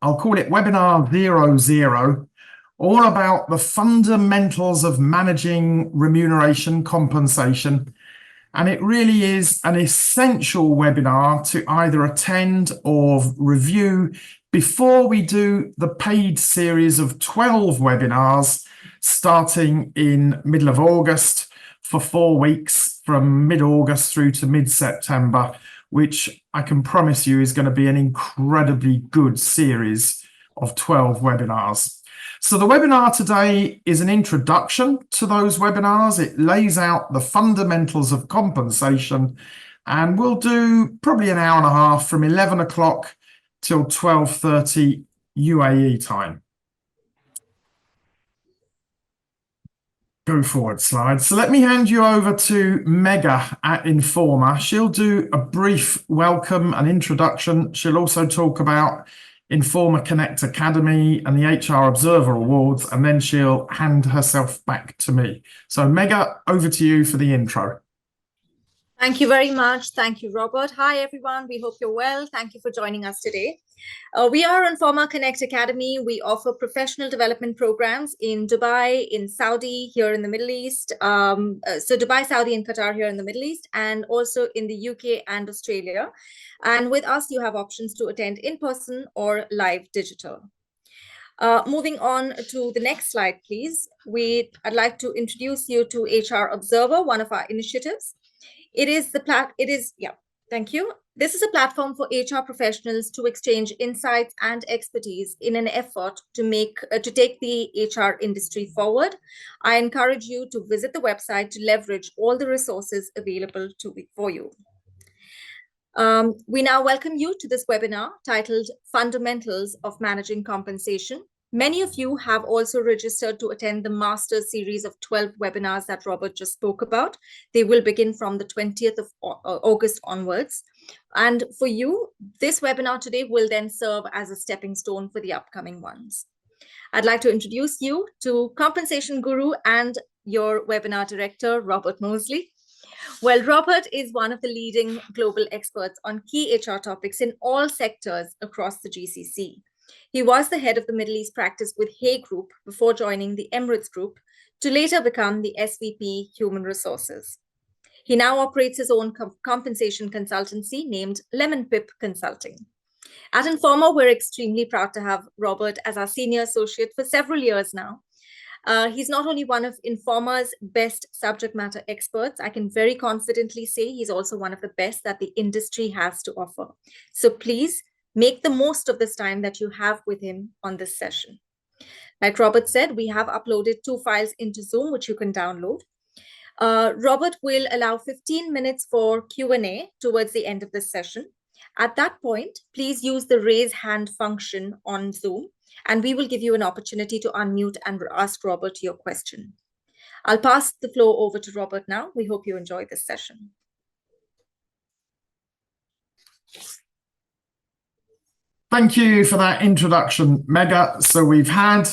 I'll call it webinar 00, all about the fundamentals of managing remuneration compensation. And it really is an essential webinar to either attend or review before we do the paid series of 12 webinars starting in middle of August for 4 weeks from mid-August through to mid-September, which I can promise you is going to be an incredibly good series of 12 webinars. So the webinar today is an introduction to those webinars. It lays out the fundamentals of compensation, and we'll do probably an hour and a half from 11 o'clock till 12:30 UAE time. Go forward slide. So let me hand you over to Mega at Informa. She'll do a brief welcome and introduction. She'll also talk about Informa Connect Academy and the HR Observer Awards, and then she'll hand herself back to me. So Mega, over to you for the intro. Thank you very much. Thank you, Robert. Hi, everyone. We hope you're well. Thank you for joining us today. We are Informa Connect Academy. We offer professional development programs in Dubai, in Saudi, here in the Middle East. So Dubai, Saudi, and Qatar here in the Middle East, and also in the UK and Australia. And with us, you have options to attend in person or live digital. Moving on to the next slide, please. I'd like to introduce you to HR Observer, one of our initiatives. Thank you. This is a platform for HR professionals to exchange insights and expertise in an effort to take the HR industry forward. I encourage you to visit the website to leverage all the resources available for you. We now welcome you to this webinar titled Fundamentals of Managing Compensation. Many of you have also registered to attend the Master Series of 12 webinars that Robert just spoke about. They will begin from the 20th of August onwards. And for you, this webinar today will then serve as a stepping stone for the upcoming ones. I'd like to introduce you to Compensation Guru and your webinar director, Robert Mosley. Well, Robert is one of the leading global experts on key HR topics in all sectors across the GCC. He was the head of the Middle East practice with Hay Group before joining the Emirates Group to later become the SVP Human Resources. He now operates his own compensation consultancy named Lemon Pip Consulting. At Informa, we're extremely proud to have Robert as our senior associate for several years now. He's not only one of Informa's best subject matter experts, I can very confidently say he's also one of the best that the industry has to offer. So please make the most of this time that you have with him on this session. Like Robert said, we have uploaded 2 files into Zoom, which you can download. Robert will allow 15 minutes for Q&A towards the end of this session. At that point, please use the raise hand function on Zoom, and we will give you an opportunity to unmute and ask Robert your question. I'll pass the floor over to Robert now. We hope you enjoy this session. Thank you for that introduction, Mega. So we've had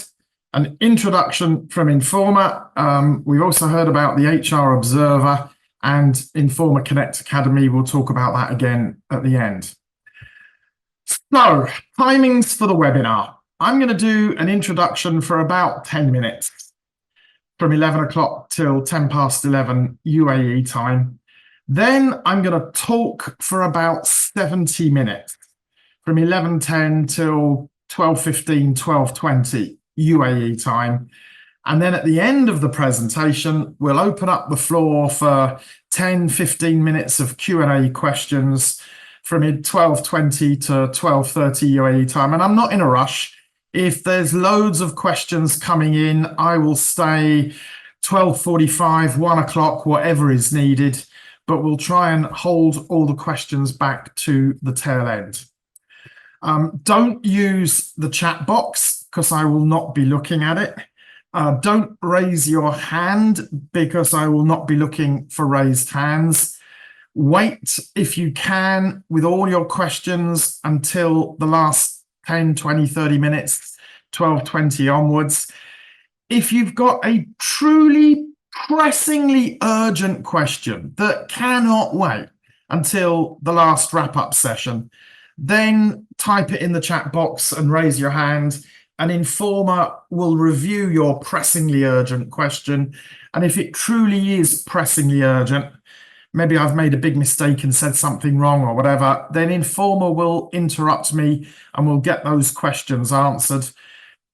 an introduction from Informa. We've also heard about the HR Observer and Informa Connect Academy. We'll talk about that again at the end. So, timings for the webinar. I'm going to do an introduction for about 10 minutes, from 11 o'clock till 10 past 11 UAE time. Then I'm going to talk for about 70 minutes, from 11:10 till 12:15, 12:20 UAE time. And then at the end of the presentation, we'll open up the floor for 10, 15 minutes of Q&A questions from 12:20 to 12:30 UAE time. And I'm not in a rush. If there's loads of questions coming in, I will stay 12:45, 1 o'clock, whatever is needed. But we'll try and hold all the questions back to the tail end. Don't use the chat box because I will not be looking at it. Don't raise your hand because I will not be looking for raised hands. Wait, if you can, with all your questions until the last 10, 20, 30 minutes, 12:20 onwards. If you've got a truly pressingly urgent question that cannot wait until the last wrap-up session, then type it in the chat box and raise your hand. An informer will review your pressingly urgent question. And if it truly is pressingly urgent, maybe I've made a big mistake and said something wrong or whatever, then informer will interrupt me and we'll get those questions answered.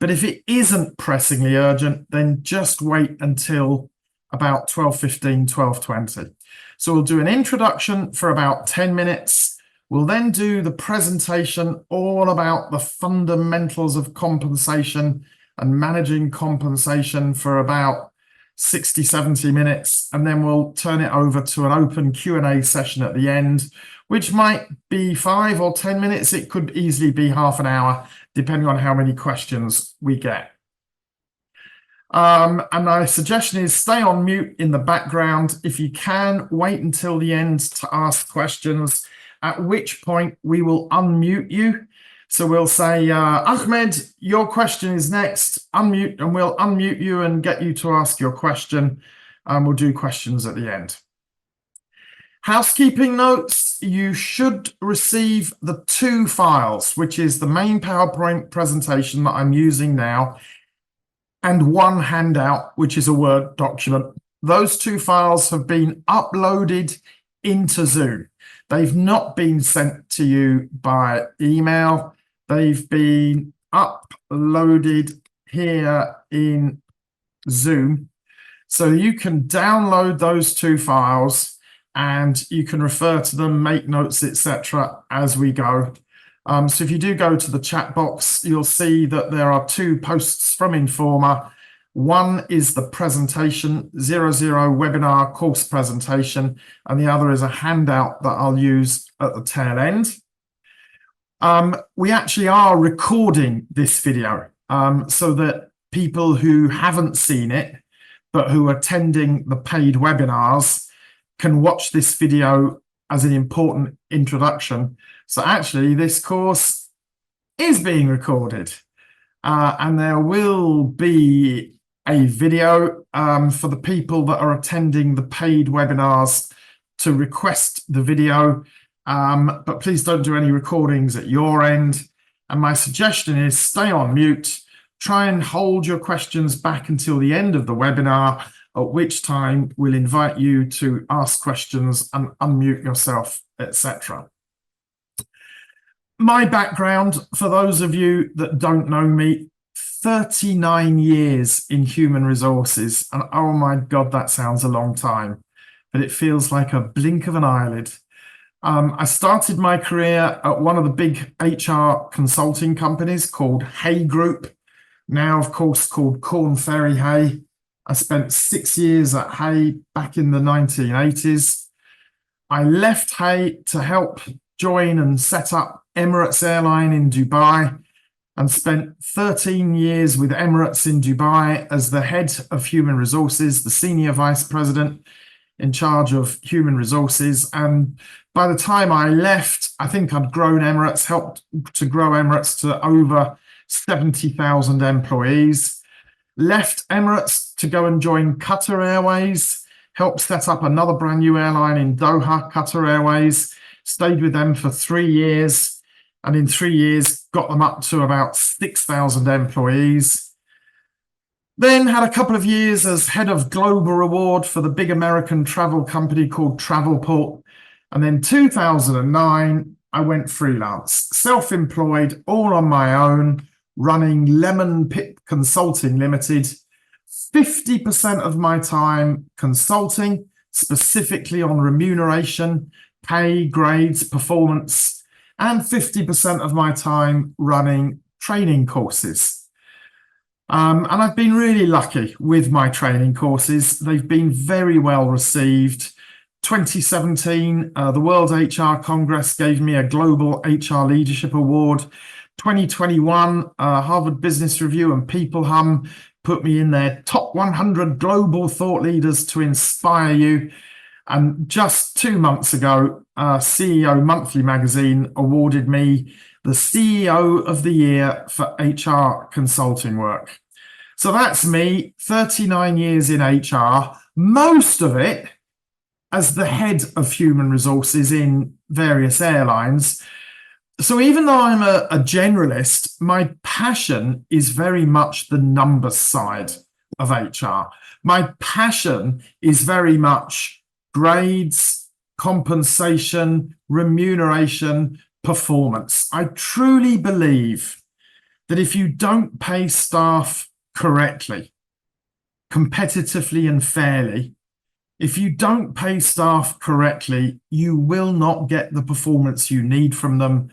But if it isn't pressingly urgent, then just wait until about 12:15, 12:20. So we'll do an introduction for about 10 minutes. We'll then do the presentation all about the fundamentals of compensation and managing compensation for about 60, 70 minutes. And then we'll turn it over to an open Q&A session at the end, which might be 5 or 10 minutes. It could easily be half an hour, depending on how many questions we get. And my suggestion is stay on mute in the background. If you can, wait until the end to ask questions, at which point we will unmute you. So we'll say, Ahmed, your question is next. Unmute, and we'll unmute you and get you to ask your question. And we'll do questions at the end. Housekeeping notes, you should receive the 2 files, which is the main PowerPoint presentation that I'm using now, and 1 handout, which is a Word document. Those 2 files have been uploaded into Zoom. They've not been sent to you by email. They've been uploaded here in Zoom. So you can download those 2 files and you can refer to them, make notes, etc. as we go. So if you do go to the chat box, you'll see that there are 2 posts from Informa. One is the presentation, 00 webinar course presentation, and the other is a handout that I'll use at the tail end. We actually are recording this video so that people who haven't seen it, but who are attending the paid webinars can watch this video as an important introduction. So actually this course is being recorded and there will be a video for the people that are attending the paid webinars to request the video, but please don't do any recordings at your end. And my suggestion is stay on mute, try and hold your questions back until the end of the webinar, at which time we'll invite you to ask questions and unmute yourself, etc. My background, for those of you that don't know me, 39 years in human resources. And oh my God, that sounds a long time, but it feels like a blink of an eyelid. I started my career at one of the big HR consulting companies called Hay Group, now of course called Corn Ferry Hay. I spent 6 years at Hay back in the 1980s. I left Hay to help join and set up Emirates Airline in Dubai and spent 13 years with Emirates in Dubai as the head of human resources, the senior vice president in charge of human resources. And by the time I left, I think I'd grown Emirates, helped to grow Emirates to over 70,000 employees. Left Emirates to go and join Qatar Airways, helped set up another brand new airline in Doha, Qatar Airways, stayed with them for 3 years, and in 3 years got them up to about 6,000 employees. Then had a couple of years as head of global reward for the big American travel company called Travelport. And then 2009, I went freelance, self-employed, all on my own, running Lemon Pip Consulting Limited. 50% of my time consulting, specifically on remuneration, pay, grades, performance, and 50% of my time running training courses. And I've been really lucky with my training courses. They've been very well received. 2017, the World HR Congress gave me a Global HR Leadership Award. 2021, Harvard Business Review and People Hum put me in their top 100 global thought leaders to inspire you. And just 2 months ago, CEO Monthly magazine awarded me the CEO of the Year for HR consulting work. So that's me, 39 years in HR, most of it as the head of human resources in various airlines. So even though I'm a generalist, my passion is very much the numbers side of HR. My passion is very much grades, compensation, remuneration, performance. I truly believe that if you don't pay staff correctly, competitively and fairly, if you don't pay staff correctly, you will not get the performance you need from them.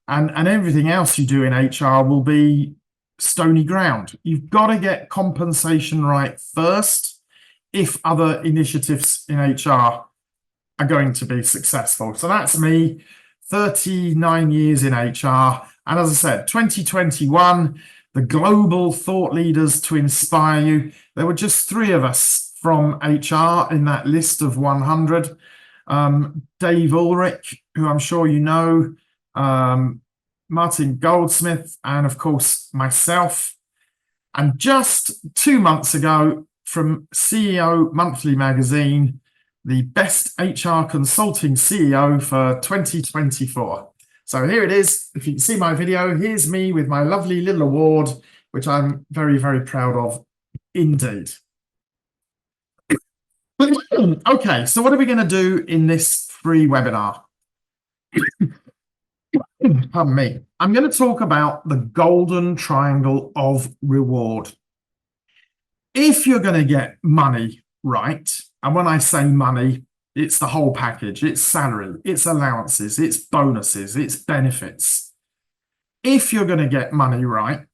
And everything else you do in HR will be stony ground. You've got to get compensation right first if other initiatives in HR are going to be successful. So that's me, 39 years in HR. And as I said, 2021, the global thought leaders to inspire you. There were just 3 of us from HR in that list of 100. Dave Ulrich, who I'm sure you know, Martin Goldsmith, and of course myself. And just 2 months ago, from CEO Monthly magazine, the best HR consulting CEO for 2024. So here it is. If you can see my video, here's me with my lovely little award, which I'm very, very proud of indeed. Okay, so what are we going to do in this free webinar? Pardon me. I'm going to talk about the golden triangle of reward. If you're going to get money right, and when I say money, it's the whole package. It's salary, it's allowances, it's bonuses, it's benefits. If you're going to get money right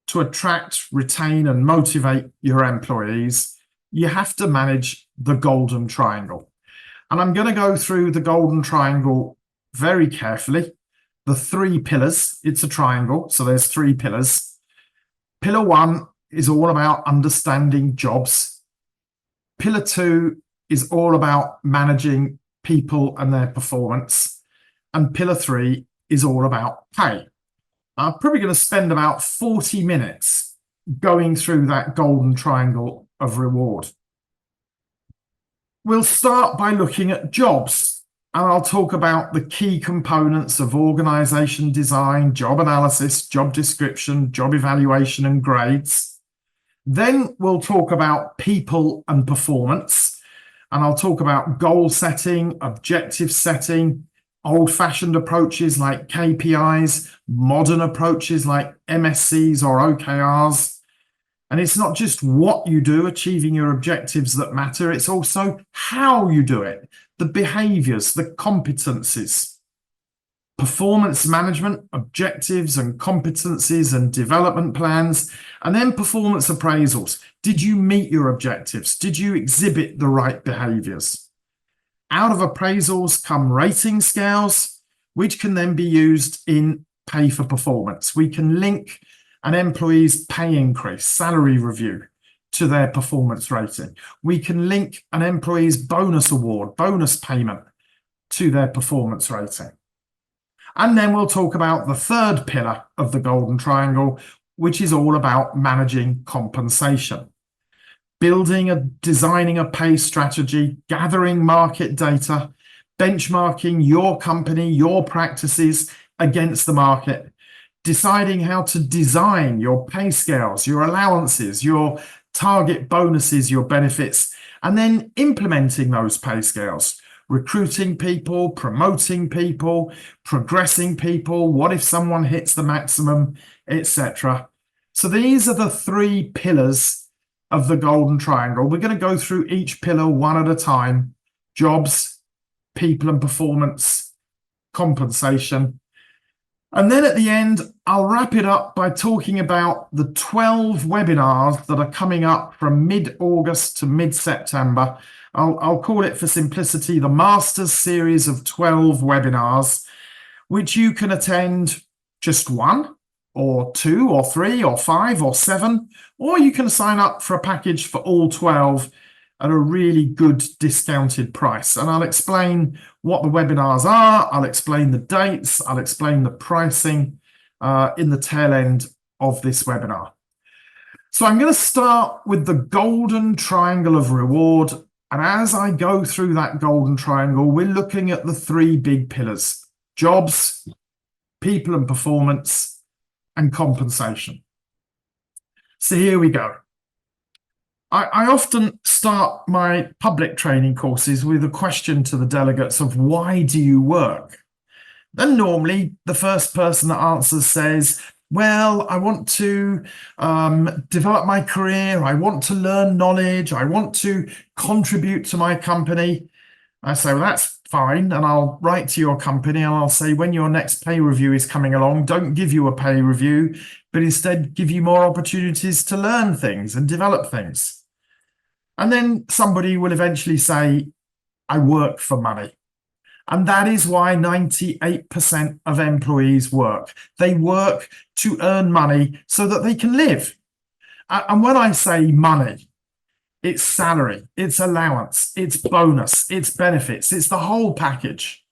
to attract, retain, and motivate your employees, you have to manage the golden triangle. And I'm going to go through the golden triangle very carefully. The 3 pillars, it's a triangle, so there's 3 pillars. Pillar 1 is all about understanding jobs. Pillar 2 is all about managing people and their performance. And pillar 3 is all about pay. I'm probably going to spend about 40 minutes going through that golden triangle of reward. We'll start by looking at jobs. And I'll talk about the key components of organisation design, job analysis, job description, job evaluation, and grades. Then we'll talk about people and performance. And I'll talk about goal setting, objective setting, old-fashioned approaches like KPIs, modern approaches like MSCs or OKRs. And it's not just what you do, achieving your objectives, that matter. It's also how you do it, the behaviors, the competencies, performance management, objectives and competencies and development plans, and then performance appraisals. Did you meet your objectives? Did you exhibit the right behaviors? Out of appraisals come rating scales, which can then be used in pay for performance. We can link an employee's pay increase, salary review, to their performance rating. We can link an employee's bonus award, bonus payment, to their performance rating. And then we'll talk about the 3rd pillar of the golden triangle, which is all about managing compensation. Designing a pay strategy, gathering market data, benchmarking your company, your practices against the market, deciding how to design your pay scales, your allowances, your target bonuses, your benefits, and then implementing those pay scales, recruiting people, promoting people, progressing people, what if someone hits the maximum, etc. So these are the 3 pillars of the golden triangle. We're going to go through each pillar one at a time: jobs, people and performance, compensation. And then at the end, I'll wrap it up by talking about the 12 webinars that are coming up from mid-August to mid-September. I'll call it, for simplicity, the Masters series of 12 webinars, which you can attend just 1 or 2 or 3 or 5 or 7, or you can sign up for a package for all 12 at a really good discounted price. And I'll explain what the webinars are, I'll explain the dates, I'll explain the pricing in the tail end of this webinar. So I'm going to start with the golden triangle of reward. And as I go through that golden triangle, we're looking at the 3 big pillars: jobs, people and performance, and compensation. So here we go. I often start my public training courses with a question to the delegates of why do you work? Then normally the first person that answers says, well, I want to develop my career. I want to learn knowledge. I want to contribute to my company. I say, well, that's fine. And I'll write to your company and I'll say, when your next pay review is coming along, don't give you a pay review, but instead give you more opportunities to learn things and develop things. And then somebody will eventually say, I work for money. And that is why 98% of employees work. They work to earn money so that they can live. And when I say money, it's salary, it's allowance, it's bonus, it's benefits, it's the whole package,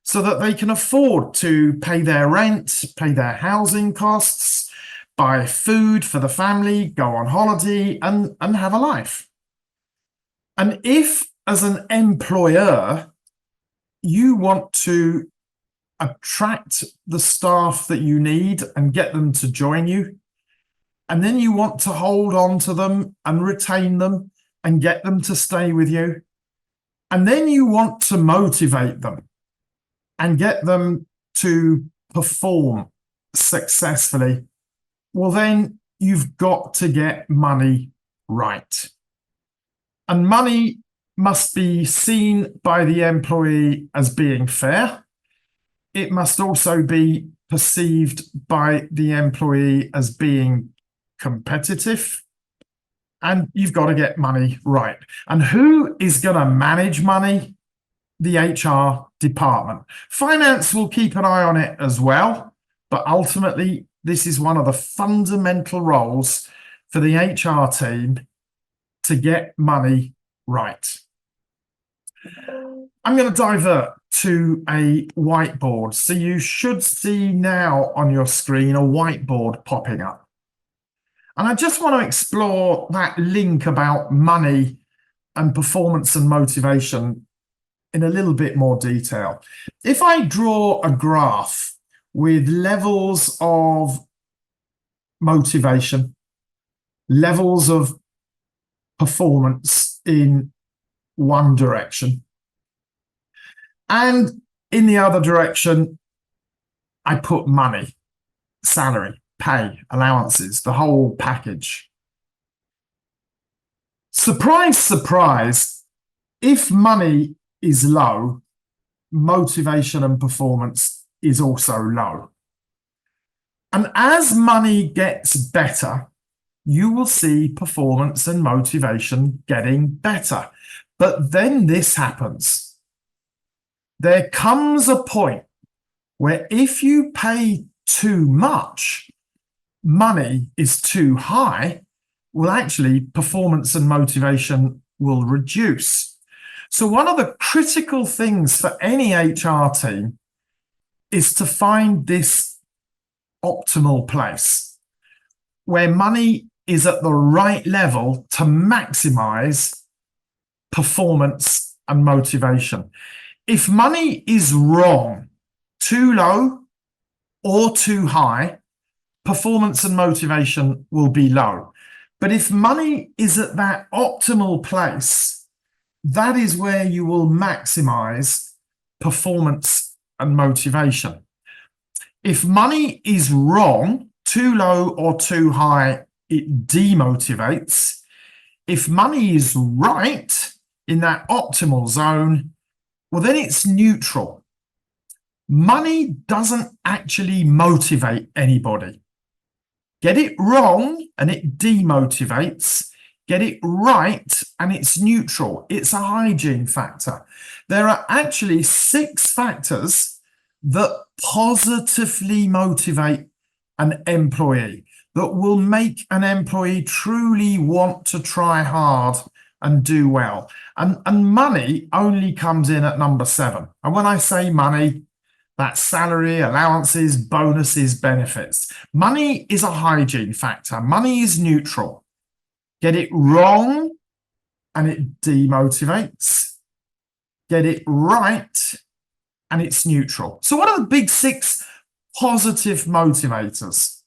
so that they can afford to pay their rent, pay their housing costs, buy food for the family, go on holiday and have a life. And if, as an employer, you want to attract the staff that you need and get them to join you, and then you want to hold on to them and retain them and get them to stay with you, and then you want to motivate them and get them to perform successfully, well, then you've got to get money right. And money must be seen by the employee as being fair. It must also be perceived by the employee as being competitive. And you've got to get money right. And who is going to manage money? The HR department. Finance will keep an eye on it as well, but ultimately, this is one of the fundamental roles for the HR team to get money right. I'm going to divert to a whiteboard. So you should see now on your screen a whiteboard popping up. And I just want to explore that link about money and performance and motivation in a little bit more detail. If I draw a graph with levels of motivation, levels of performance in one direction, and in the other direction, I put money, salary, pay, allowances, the whole package. Surprise, surprise, if money is low, motivation and performance is also low. And as money gets better, you will see performance and motivation getting better. But then this happens. There comes a point where if you pay too much, money is too high, well, actually, performance and motivation will reduce. So one of the critical things for any HR team is to find this optimal place where money is at the right level to maximize performance and motivation. If money is wrong, too low or too high, performance and motivation will be low. But if money is at that optimal place, that is where you will maximize performance and motivation. If money is wrong, too low or too high, it demotivates. If money is right in that optimal zone, well, then it's neutral. Money doesn't actually motivate anybody. Get it wrong and it demotivates. Get it right and it's neutral. It's a hygiene factor. There are actually 6 factors that positively motivate an employee, that will make an employee truly want to try hard and do well. And money only comes in at number 7. And when I say money, that's salary, allowances, bonuses, benefits. Money is a hygiene factor. Money is neutral. Get it wrong and it demotivates. Get it right and it's neutral. So what are the big 6 positive motivators.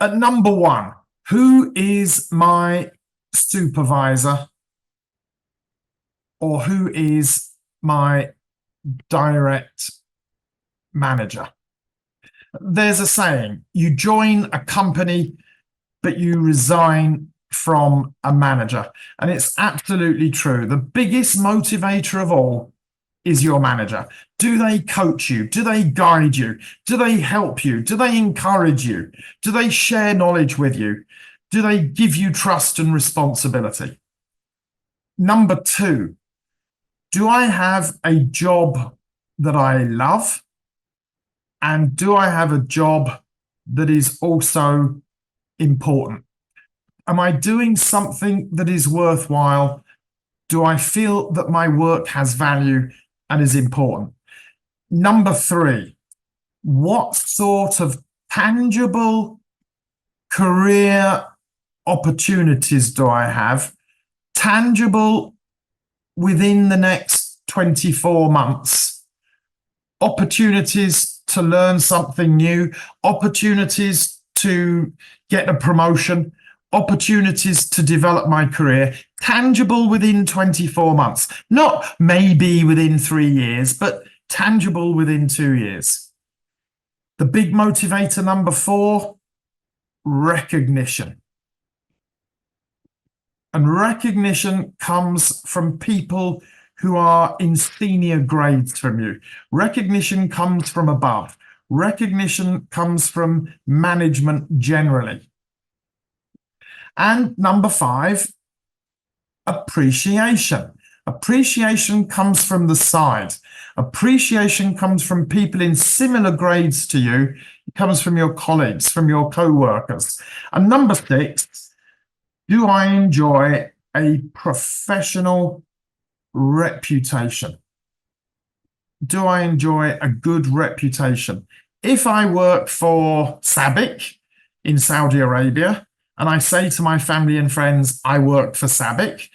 At number one, who is my supervisor or who is my direct manager? There's a saying, you join a company, but you resign from a manager. And it's absolutely true. The biggest motivator of all is your manager. Do they coach you? Do they guide you? Do they help you? Do they encourage you? Do they share knowledge with you? Do they give you trust and responsibility? Number two, do I have a job that I love? And do I have a job that is also important? Am I doing something that is worthwhile? Do I feel that my work has value and is important? Number three, what sort of tangible career opportunities do I have? Tangible within the next 24 months. Opportunities to learn something new, opportunities to get a promotion, opportunities to develop my career, tangible within 24 months, not maybe within 3 years, but tangible within 2 years. The big motivator number four, recognition. And recognition comes from people who are in senior grades from you. Recognition comes from above. Recognition comes from management generally. And number five, appreciation. Appreciation comes from the side. Appreciation comes from people in similar grades to you. It comes from your colleagues, from your co-workers. And number six, do I enjoy a professional reputation? Do I enjoy a good reputation? If I work for SABIC in Saudi Arabia and I say to my family and friends, I work for SABIC,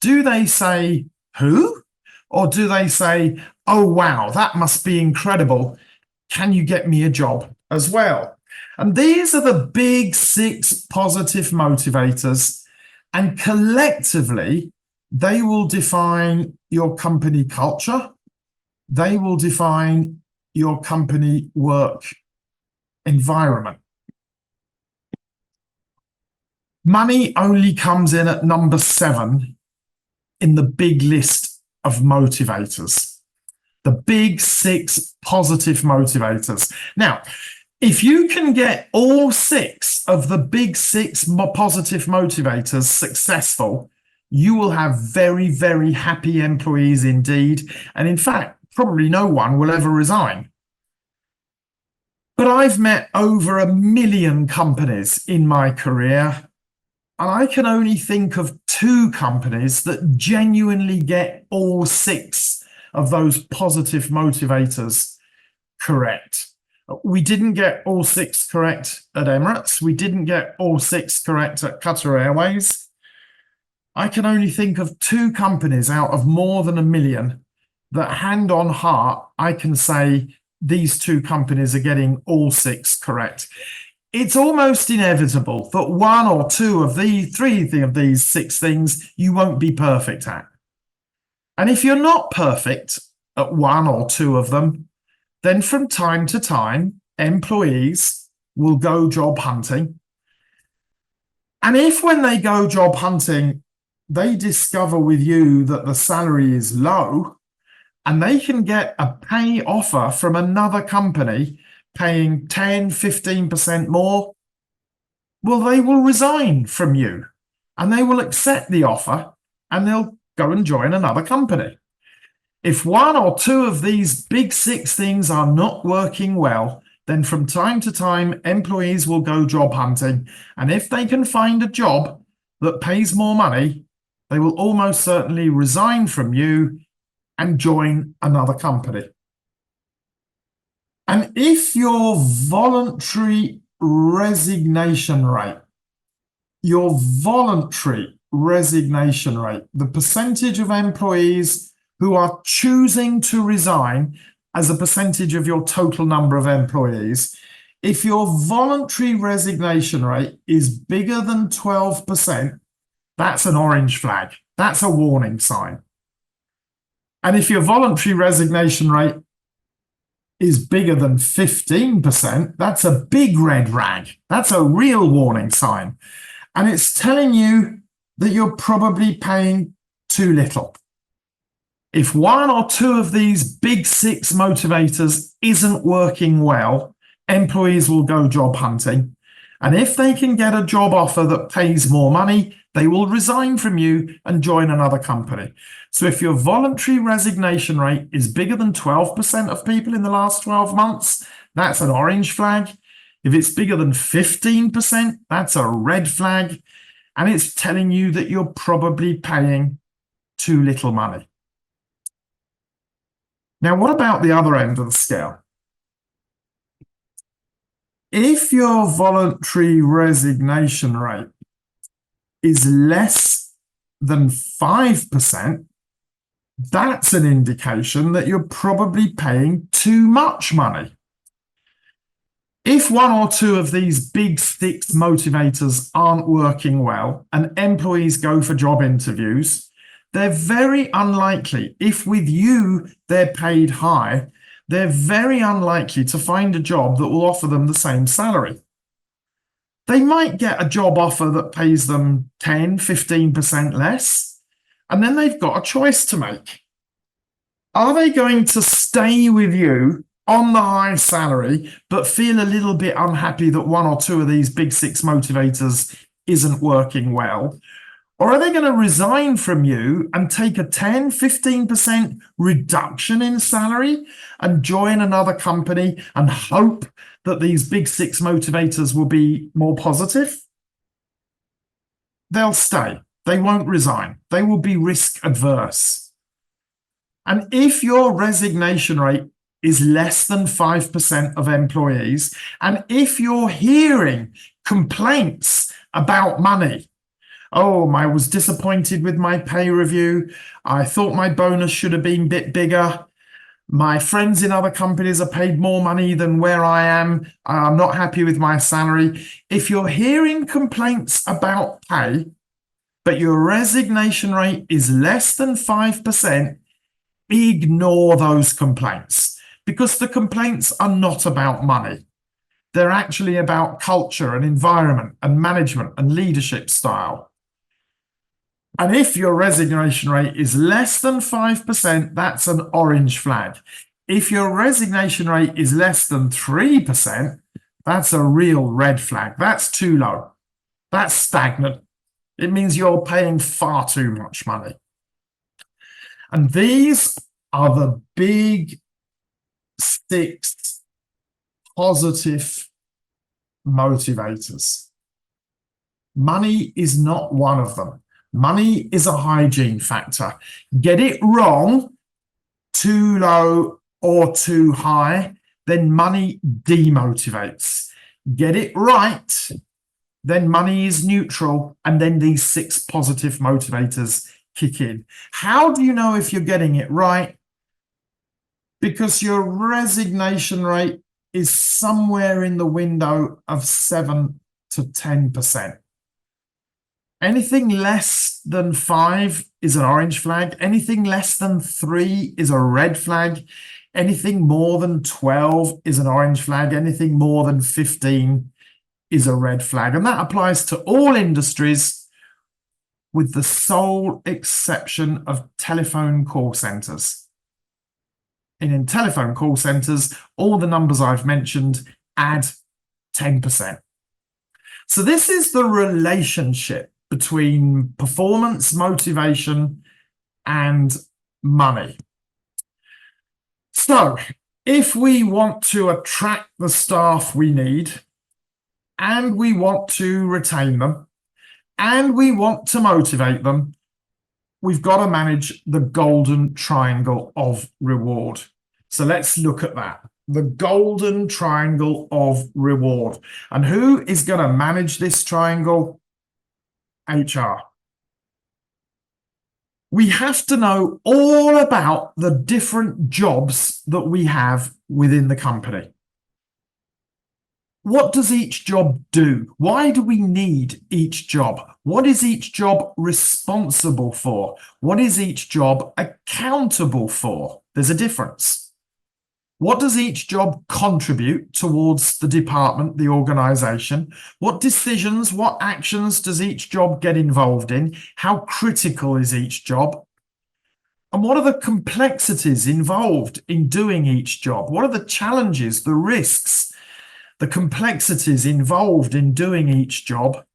do they say, who? Or do they say, oh, wow, that must be incredible. Can you get me a job as well? And these are the big six positive motivators. And collectively, they will define your company culture. They will define your company work environment. Money only comes in at number 7 in the big list of motivators. The big 6 positive motivators. Now, if you can get all 6 of the big 6 positive motivators successful, you will have very, very happy employees indeed. And in fact, probably no one will ever resign. But I've met over 1 million companies in my career, and I can only think of 2 companies that genuinely get all 6 of those positive motivators correct. We didn't get all 6 correct at Emirates. We didn't get all 6 correct at Qatar Airways. I can only think of 2 companies out of more than 1 million that, hand on heart, I can say these 2 companies are getting all 6 correct. It's almost inevitable that 1 or 2 of the 3 of these 6 things you won't be perfect at. And if you're not perfect at 1 or 2 of them, then from time to time, employees will go job hunting. And if when they go job hunting, they discover with you that the salary is low and they can get a pay offer from another company paying 10, 15% more, well, they will resign from you and they will accept the offer and they'll go and join another company. If 1 or 2 of these big 6 things are not working well, then from time to time, employees will go job hunting. And if they can find a job that pays more money, they will almost certainly resign from you and join another company. And if your voluntary resignation rate, the percentage of employees who are choosing to resign as a percentage of your total number of employees. If your voluntary resignation rate is bigger than 12%, that's an orange flag. That's a warning sign. And if your voluntary resignation rate is bigger than 15%, that's a big red rag. That's a real warning sign. And it's telling you that you're probably paying too little. If one or two of these big six motivators isn't working well, employees will go job hunting. And if they can get a job offer that pays more money, they will resign from you and join another company. So if your voluntary resignation rate is bigger than 12% of people in the last 12 months, that's an orange flag. If it's bigger than 15%, that's a red flag. And it's telling you that you're probably paying too little money. Now, what about the other end of the scale? If your voluntary resignation rate is less than 5%, that's an indication that you're probably paying too much money. If one or two of these big six motivators aren't working well and employees go for job interviews, they're very unlikely, if with you they're paid high, they're very unlikely to find a job that will offer them the same salary. They might get a job offer that pays them 10, 15% less, and then they've got a choice to make. Are they going to stay with you on the high salary, but feel a little bit unhappy that one or two of these big six motivators isn't working well? Or are they going to resign from you and take a 10, 15% reduction in salary and join another company and hope that these big six motivators will be more positive? They'll stay. They won't resign. They will be risk adverse. And if your resignation rate is less than 5% of employees, and if you're hearing complaints about money, oh, I was disappointed with my pay review. I thought my bonus should have been a bit bigger. My friends in other companies are paid more money than where I am. I'm not happy with my salary. If you're hearing complaints about pay, but your resignation rate is less than 5%, ignore those complaints, because the complaints are not about money. They're actually about culture and environment and management and leadership style. And if your resignation rate is less than 5%, that's an orange flag. If your resignation rate is less than 3%, that's a real red flag. That's too low. That's stagnant. It means you're paying far too much money. And these are the big six positive motivators. Money is not one of them. Money is a hygiene factor. Get it wrong, too low or too high, then money demotivates. Get it right, then money is neutral, and then these six positive motivators kick in. How do you know if you're getting it right? Because your resignation rate is somewhere in the window of 7 to 10%. Anything less than 5 is an orange flag. Anything less than 3 is a red flag. Anything more than 12 is an orange flag. Anything more than 15 is a red flag. And that applies to all industries with the sole exception of telephone call centers. And in telephone call centers, all the numbers I've mentioned add 10%. So this is the relationship between performance, motivation, and money. So if we want to attract the staff we need, and we want to retain them, and we want to motivate them, we've got to manage the golden triangle of reward. So let's look at that. The golden triangle of reward. And who is going to manage this triangle? HR. We have to know all about the different jobs that we have within the company. What does each job do? Why do we need each job? What is each job responsible for? What is each job accountable for? There's a difference. What does each job contribute towards the department, the organisation? What decisions, what actions does each job get involved in? How critical is each job? And what are the complexities involved in doing each job? What are the challenges, the risks, the complexities involved in doing each job?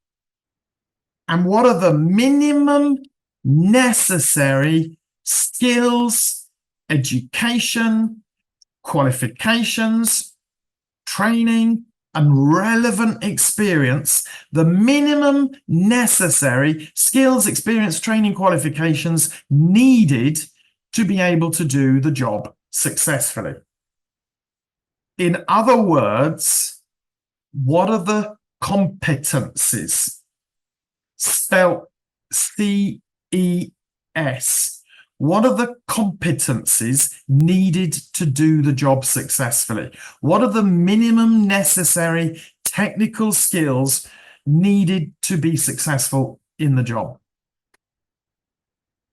And what are the minimum necessary skills, education, qualifications, training, and relevant experience, the minimum necessary skills, experience, training, qualifications needed to be able to do the job successfully? In other words, what are the competencies? Spelled C-E-S. What are the competencies needed to do the job successfully? What are the minimum necessary technical skills needed to be successful in the job?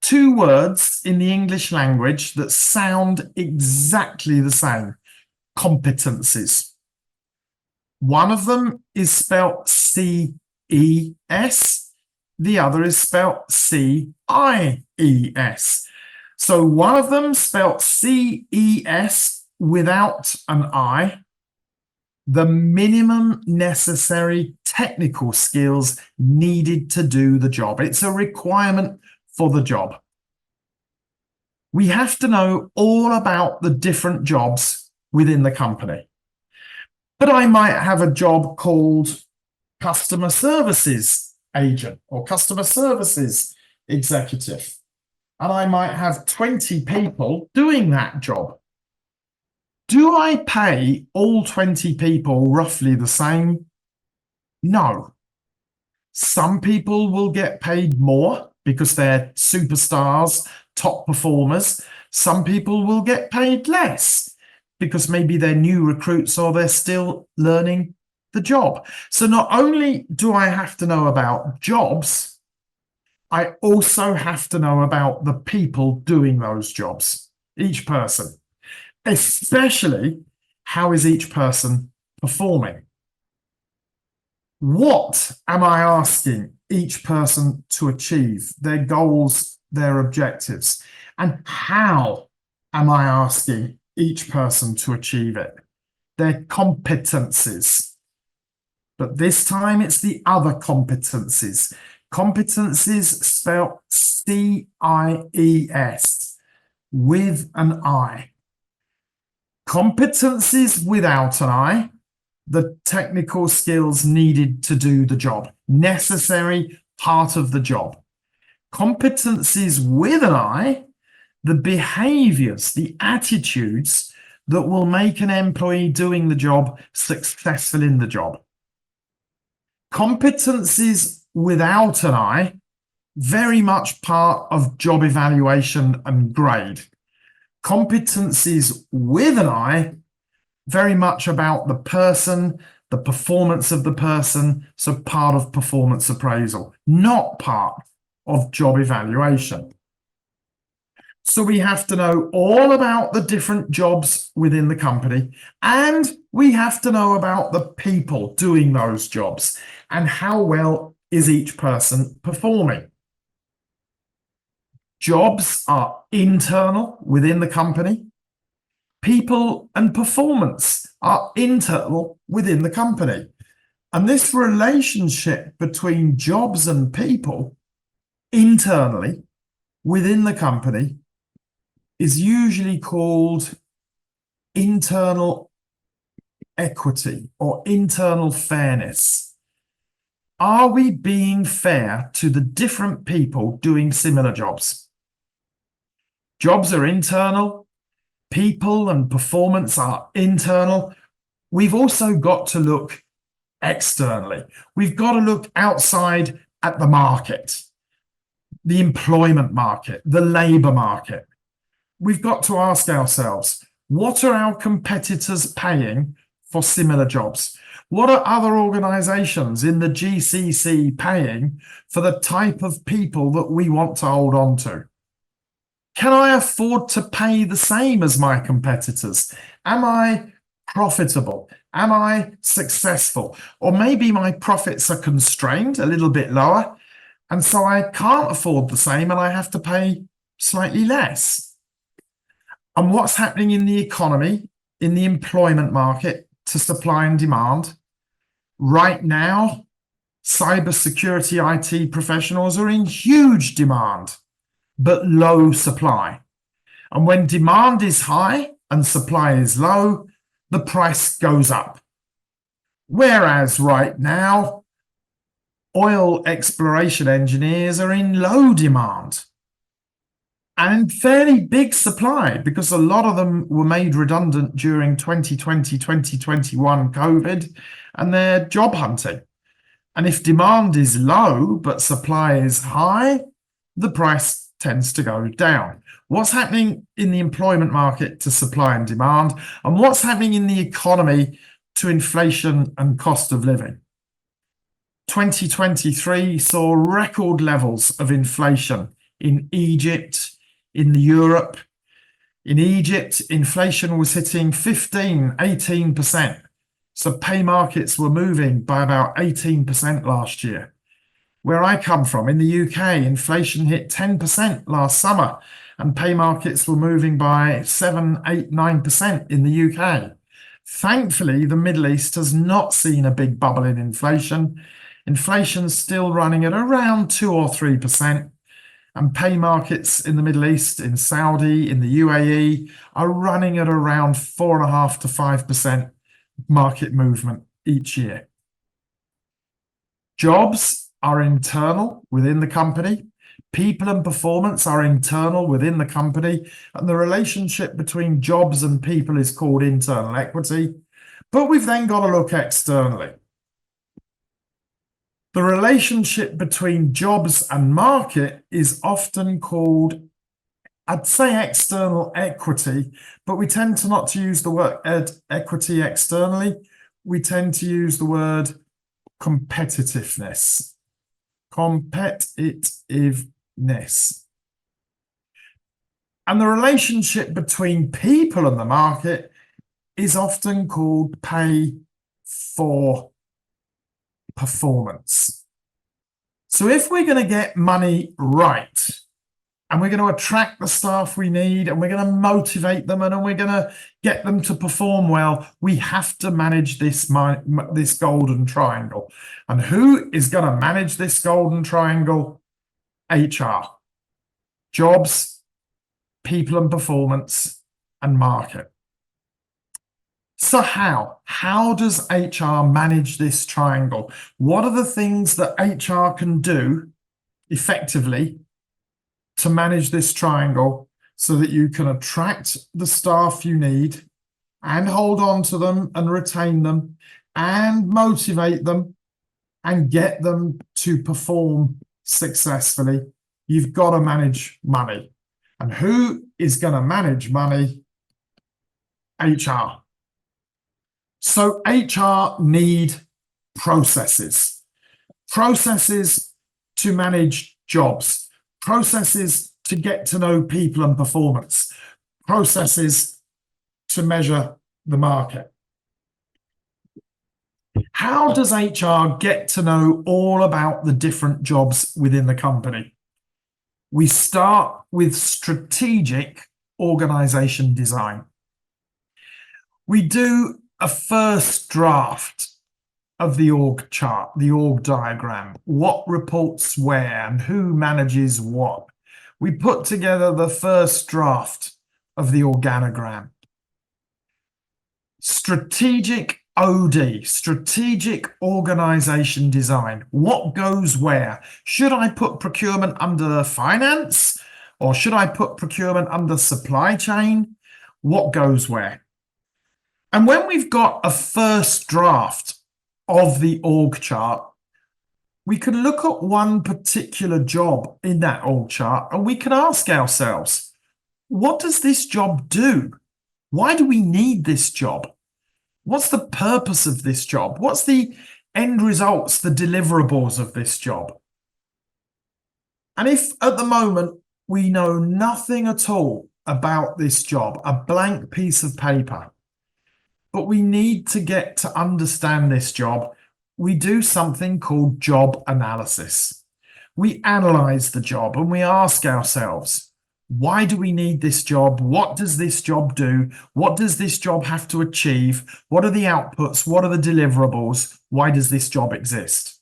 Two words in the English language that sound exactly the same: competencies. One of them is spelled C-E-S. The other is spelled C-I-E-S. So one of them spelled C-E-S without an I, the minimum necessary technical skills needed to do the job. It's a requirement for the job. We have to know all about the different jobs within the company. But I might have a job called customer services agent or customer services executive, and I might have 20 people doing that job. Do I pay all 20 people roughly the same? No. Some people will get paid more because they're superstars, top performers. Some people will get paid less because maybe they're new recruits or they're still learning the job. So not only do I have to know about jobs, I also have to know about the people doing those jobs, each person, especially how is each person performing. What am I asking each person to achieve, their goals, their objectives, and how am I asking each person to achieve it, their competencies? But this time it's the other competencies. Competencies spelled C-I-E-S with an I. Competencies without an I, the technical skills needed to do the job, necessary part of the job. Competencies with an I, the behaviors, the attitudes that will make an employee doing the job successful in the job. Competencies without an I, very much part of job evaluation and grade. Competencies with an I, very much about the person, the performance of the person, so part of performance appraisal, not part of job evaluation. So we have to know all about the different jobs within the company, and we have to know about the people doing those jobs and how well is each person performing. Jobs are internal within the company. People and performance are internal within the company. And this relationship between jobs and people internally within the company is usually called internal equity or internal fairness. Are we being fair to the different people doing similar jobs? Jobs are internal, people and performance are internal. We've also got to look externally. We've got to look outside at the market. the employment market, the labour market. We've got to ask ourselves, what are our competitors paying for similar jobs? What are other organisations in the GCC paying for the type of people that we want to hold on to? Can I afford to pay the same as my competitors? Am I profitable? Am I successful? Or maybe my profits are constrained a little bit lower, and so I can't afford the same and I have to pay slightly less. And what's happening in the economy, in the employment market to supply and demand? Right now, cybersecurity IT professionals are in huge demand, but low supply. And when demand is high and supply is low, the price goes up. Whereas right now, oil exploration engineers are in low demand and fairly big supply, because a lot of them were made redundant during 2020, 2021 COVID, and they're job hunting. And if demand is low but supply is high, the price tends to go down. What's happening in the employment market to supply and demand, and what's happening in the economy to inflation and cost of living? 2023 saw record levels of inflation in Egypt, in Europe. In Egypt, inflation was hitting 15, 18%. So pay markets were moving by about 18% last year. Where I come from, in the UK, inflation hit 10% last summer, and pay markets were moving by 7, 8, 9% in the UK. Thankfully, the Middle East has not seen a big bubble in inflation. Inflation's still running at around 2 or 3%, and pay markets in the Middle East, in Saudi, in the UAE, are running at around 4.5 to 5% market movement each year. Jobs are internal within the company. People and performance are internal within the company. And the relationship between jobs and people is called internal equity. But we've then got to look externally. The relationship between jobs and market is often called, I'd say, external equity, but we tend to not to use the word equity externally. We tend to use the word competitiveness. Competitiveness. And the relationship between people and the market is often called pay for performance. So if we're going to get money right, and we're going to attract the staff we need, and we're going to motivate them, and we're going to get them to perform well, we have to manage this golden triangle. And who is going to manage this golden triangle? HR. Jobs, people and performance, and market. So how does HR manage this triangle? What are the things that HR can do effectively to manage this triangle so that you can attract the staff you need and hold on to them and retain them and motivate them and get them to perform successfully? You've got to manage money. And who is going to manage money? HR. So HR need processes. Processes to manage jobs. Processes to get to know people and performance. Processes to measure the market. How does HR get to know all about the different jobs within the company? We start with strategic organization design. We do a first draft of the org chart, the org diagram, what reports where and who manages what. We put together the first draft of the organogram. Strategic OD, strategic organization design. What goes where? Should I put procurement under finance, or should I put procurement under supply chain? What goes where? And when we've got a first draft of the org chart, we can look at one particular job in that org chart and we can ask ourselves, what does this job do? Why do we need this job? What's the purpose of this job? What's the end results, the deliverables of this job? And if at the moment we know nothing at all about this job, a blank piece of paper, but we need to get to understand this job, we do something called job analysis. We analyze the job and we ask ourselves, why do we need this job? What does this job do? What does this job have to achieve? What are the outputs? What are the deliverables? Why does this job exist?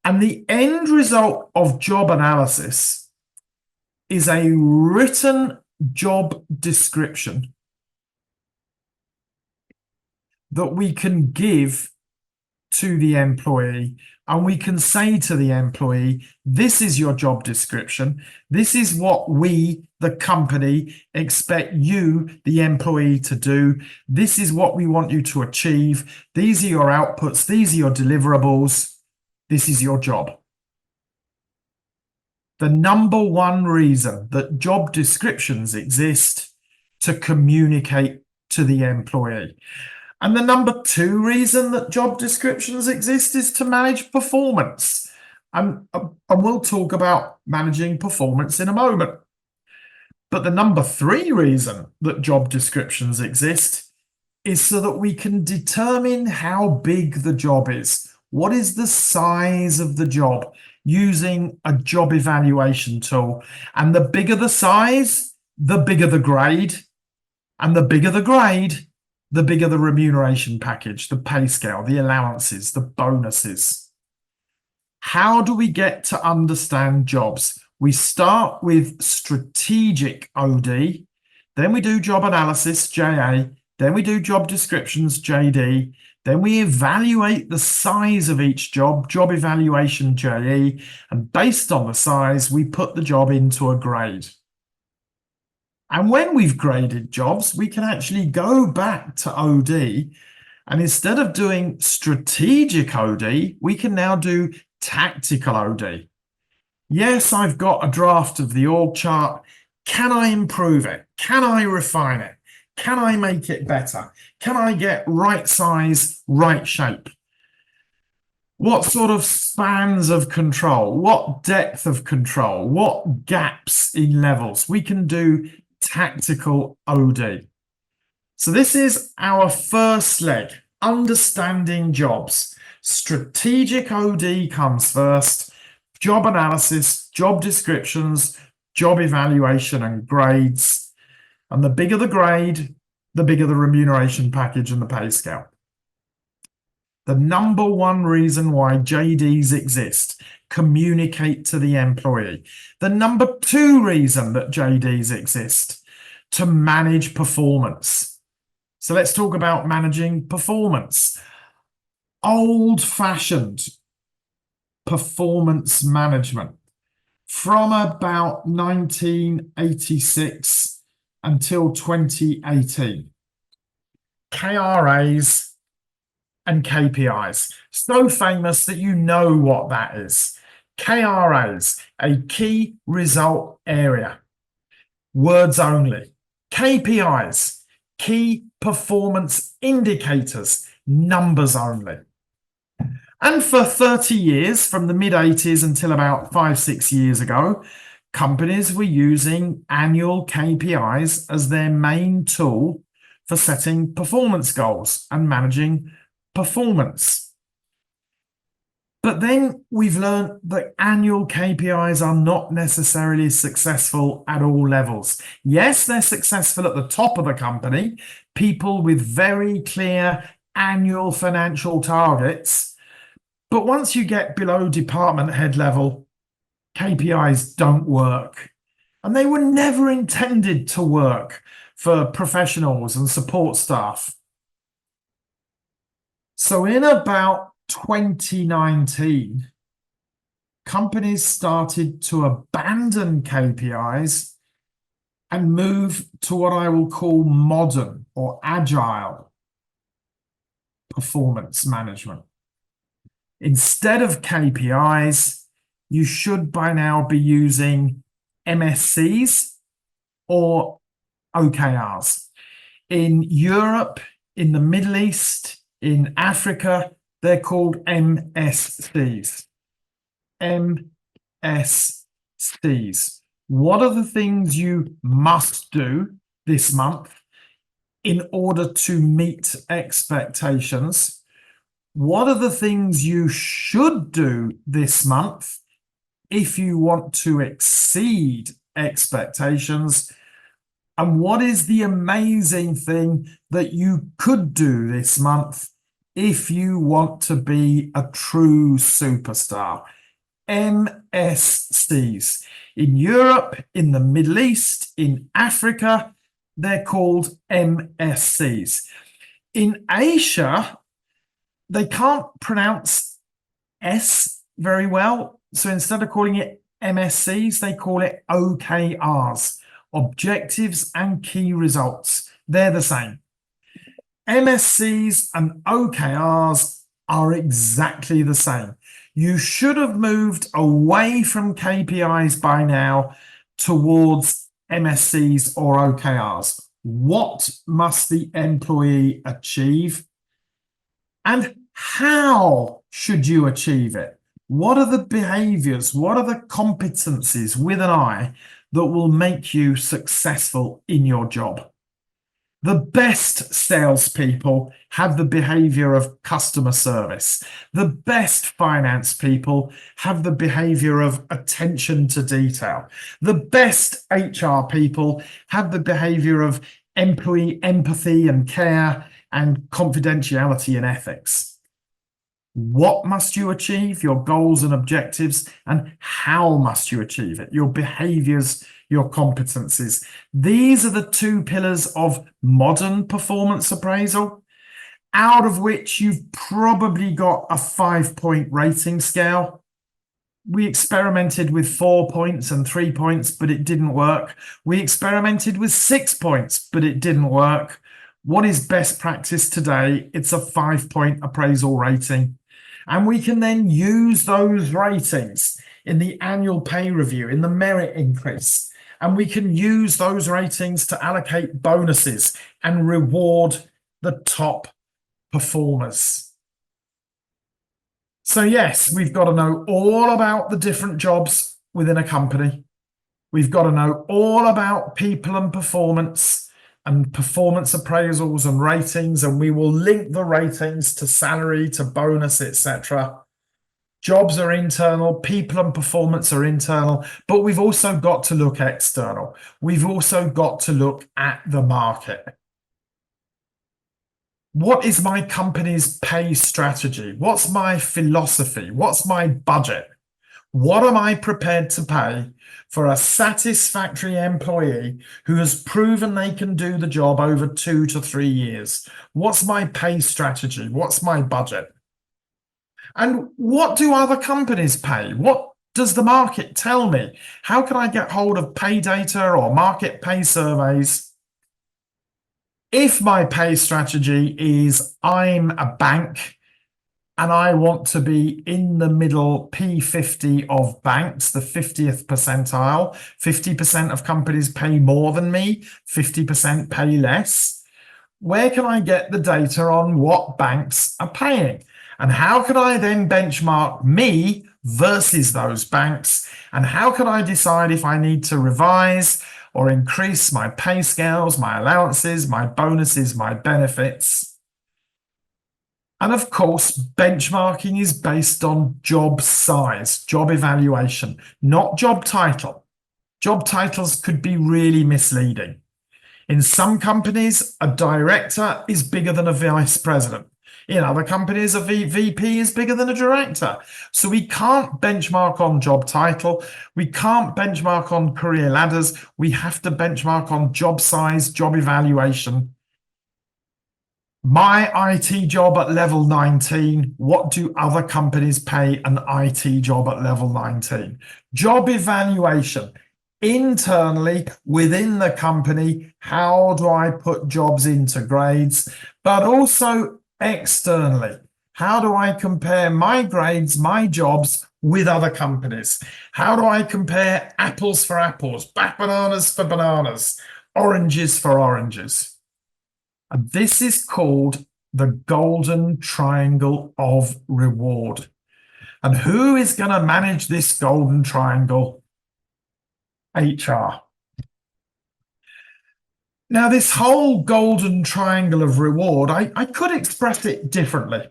And the end result of job analysis is a written job description that we can give to the employee, and we can say to the employee, this is your job description. This is what we, the company, expect you, the employee, to do. This is what we want you to achieve. These are your outputs. These are your deliverables. This is your job. The number one reason that job descriptions exist to communicate to the employee. And the number two reason that job descriptions exist is to manage performance. And we'll talk about managing performance in a moment. But the number three reason that job descriptions exist is so that we can determine how big the job is. What is the size of the job using a job evaluation tool? And the bigger the size, the bigger the grade. And the bigger the grade, the bigger the remuneration package, the pay scale, the allowances, the bonuses. How do we get to understand jobs? We start with strategic OD, then we do job analysis, JA, then we do job descriptions, JD, then we evaluate the size of each job, job evaluation, JE, and based on the size, we put the job into a grade. And when we've graded jobs, we can actually go back to OD, and instead of doing strategic OD, we can now do tactical OD. Yes, I've got a draft of the org chart. Can I improve it? Can I refine it? Can I make it better? Can I get right size, right shape? What sort of spans of control? What depth of control? What gaps in levels? We can do tactical OD. So this is our first leg, understanding jobs. Strategic OD comes first, job analysis, job descriptions, job evaluation and grades. And the bigger the grade, the bigger the remuneration package and the pay scale. The number one reason why JDs exist, communicate to the employee. The number two reason that JDs exist, to manage performance. So let's talk about managing performance. Old-fashioned performance management from about 1986 until 2018. KRAs and KPIs. So famous that you know what that is. KRAs, a key result area. Words only. KPIs, key performance indicators, numbers only. And for 30 years, from the mid-80s until about 5-6 years ago, companies were using annual KPIs as their main tool for setting performance goals and managing performance. But then we've learned that annual KPIs are not necessarily successful at all levels. Yes, they're successful at the top of the company, people with very clear annual financial targets. But once you get below department head level, KPIs don't work. And they were never intended to work for professionals and support staff. So in about 2019, companies started to abandon KPIs and move to what I will call modern or agile performance management. Instead of KPIs, you should by now be using MSCs or OKRs. In Europe, in the Middle East, in Africa, they're called MSCs. MSCs. What are the things you must do this month in order to meet expectations? What are the things you should do this month if you want to exceed expectations? And what is the amazing thing that you could do this month if you want to be a true superstar? MSCs. In Europe, in the Middle East, in Africa, they're called MSCs. In Asia, they can't pronounce S very well. So instead of calling it MSCs, they call it OKRs, objectives and key results. They're the same. MSCs and OKRs are exactly the same. You should have moved away from KPIs by now towards MSCs or OKRs. What must the employee achieve? And how should you achieve it? What are the behaviors? What are the competencies with an I that will make you successful in your job? The best salespeople have the behavior of customer service. The best finance people have the behavior of attention to detail. The best HR people have the behavior of employee empathy and care and confidentiality and ethics. What must you achieve? Your goals and objectives, and how must you achieve it? Your behaviors, your competencies. These are the two pillars of modern performance appraisal, out of which you've probably got a 5-point rating scale. We experimented with 4 points and 3 points, but it didn't work. We experimented with 6 points, but it didn't work. What is best practice today? It's a 5-point appraisal rating. And we can then use those ratings in the annual pay review, in the merit increase. And we can use those ratings to allocate bonuses and reward the top performers. So yes, we've got to know all about the different jobs within a company. We've got to know all about people and performance appraisals and ratings, and we will link the ratings to salary, to bonus, etc. Jobs are internal, people and performance are internal, but we've also got to look external. We've also got to look at the market. What is my company's pay strategy? What's my philosophy? What's my budget? What am I prepared to pay for a satisfactory employee who has proven they can do the job over 2 to 3 years? What's my pay strategy? What's my budget? And what do other companies pay? What does the market tell me? How can I get hold of pay data or market pay surveys? If my pay strategy is I'm a bank and I want to be in the middle P50 of banks, the 50th percentile, 50% of companies pay more than me, 50% pay less. Where can I get the data on what banks are paying? And how can I then benchmark me versus those banks? And how can I decide if I need to revise or increase my pay scales, my allowances, my bonuses, my benefits? And of course, benchmarking is based on job size, job evaluation, not job title. Job titles could be really misleading. In some companies, a director is bigger than a vice president. In other companies, a VP is bigger than a director. So we can't benchmark on job title. We can't benchmark on career ladders. We have to benchmark on job size, job evaluation. My IT job at level 19, what do other companies pay an IT job at level 19? Job evaluation. Internally, within the company, how do I put jobs into grades? But also externally, How do I compare my grades, my jobs with other companies? How do I compare apples for apples, bananas for bananas, oranges for oranges? And this is called the golden triangle of reward. And who is going to manage this golden triangle? HR. Now, this whole golden triangle of reward, I could express it differently.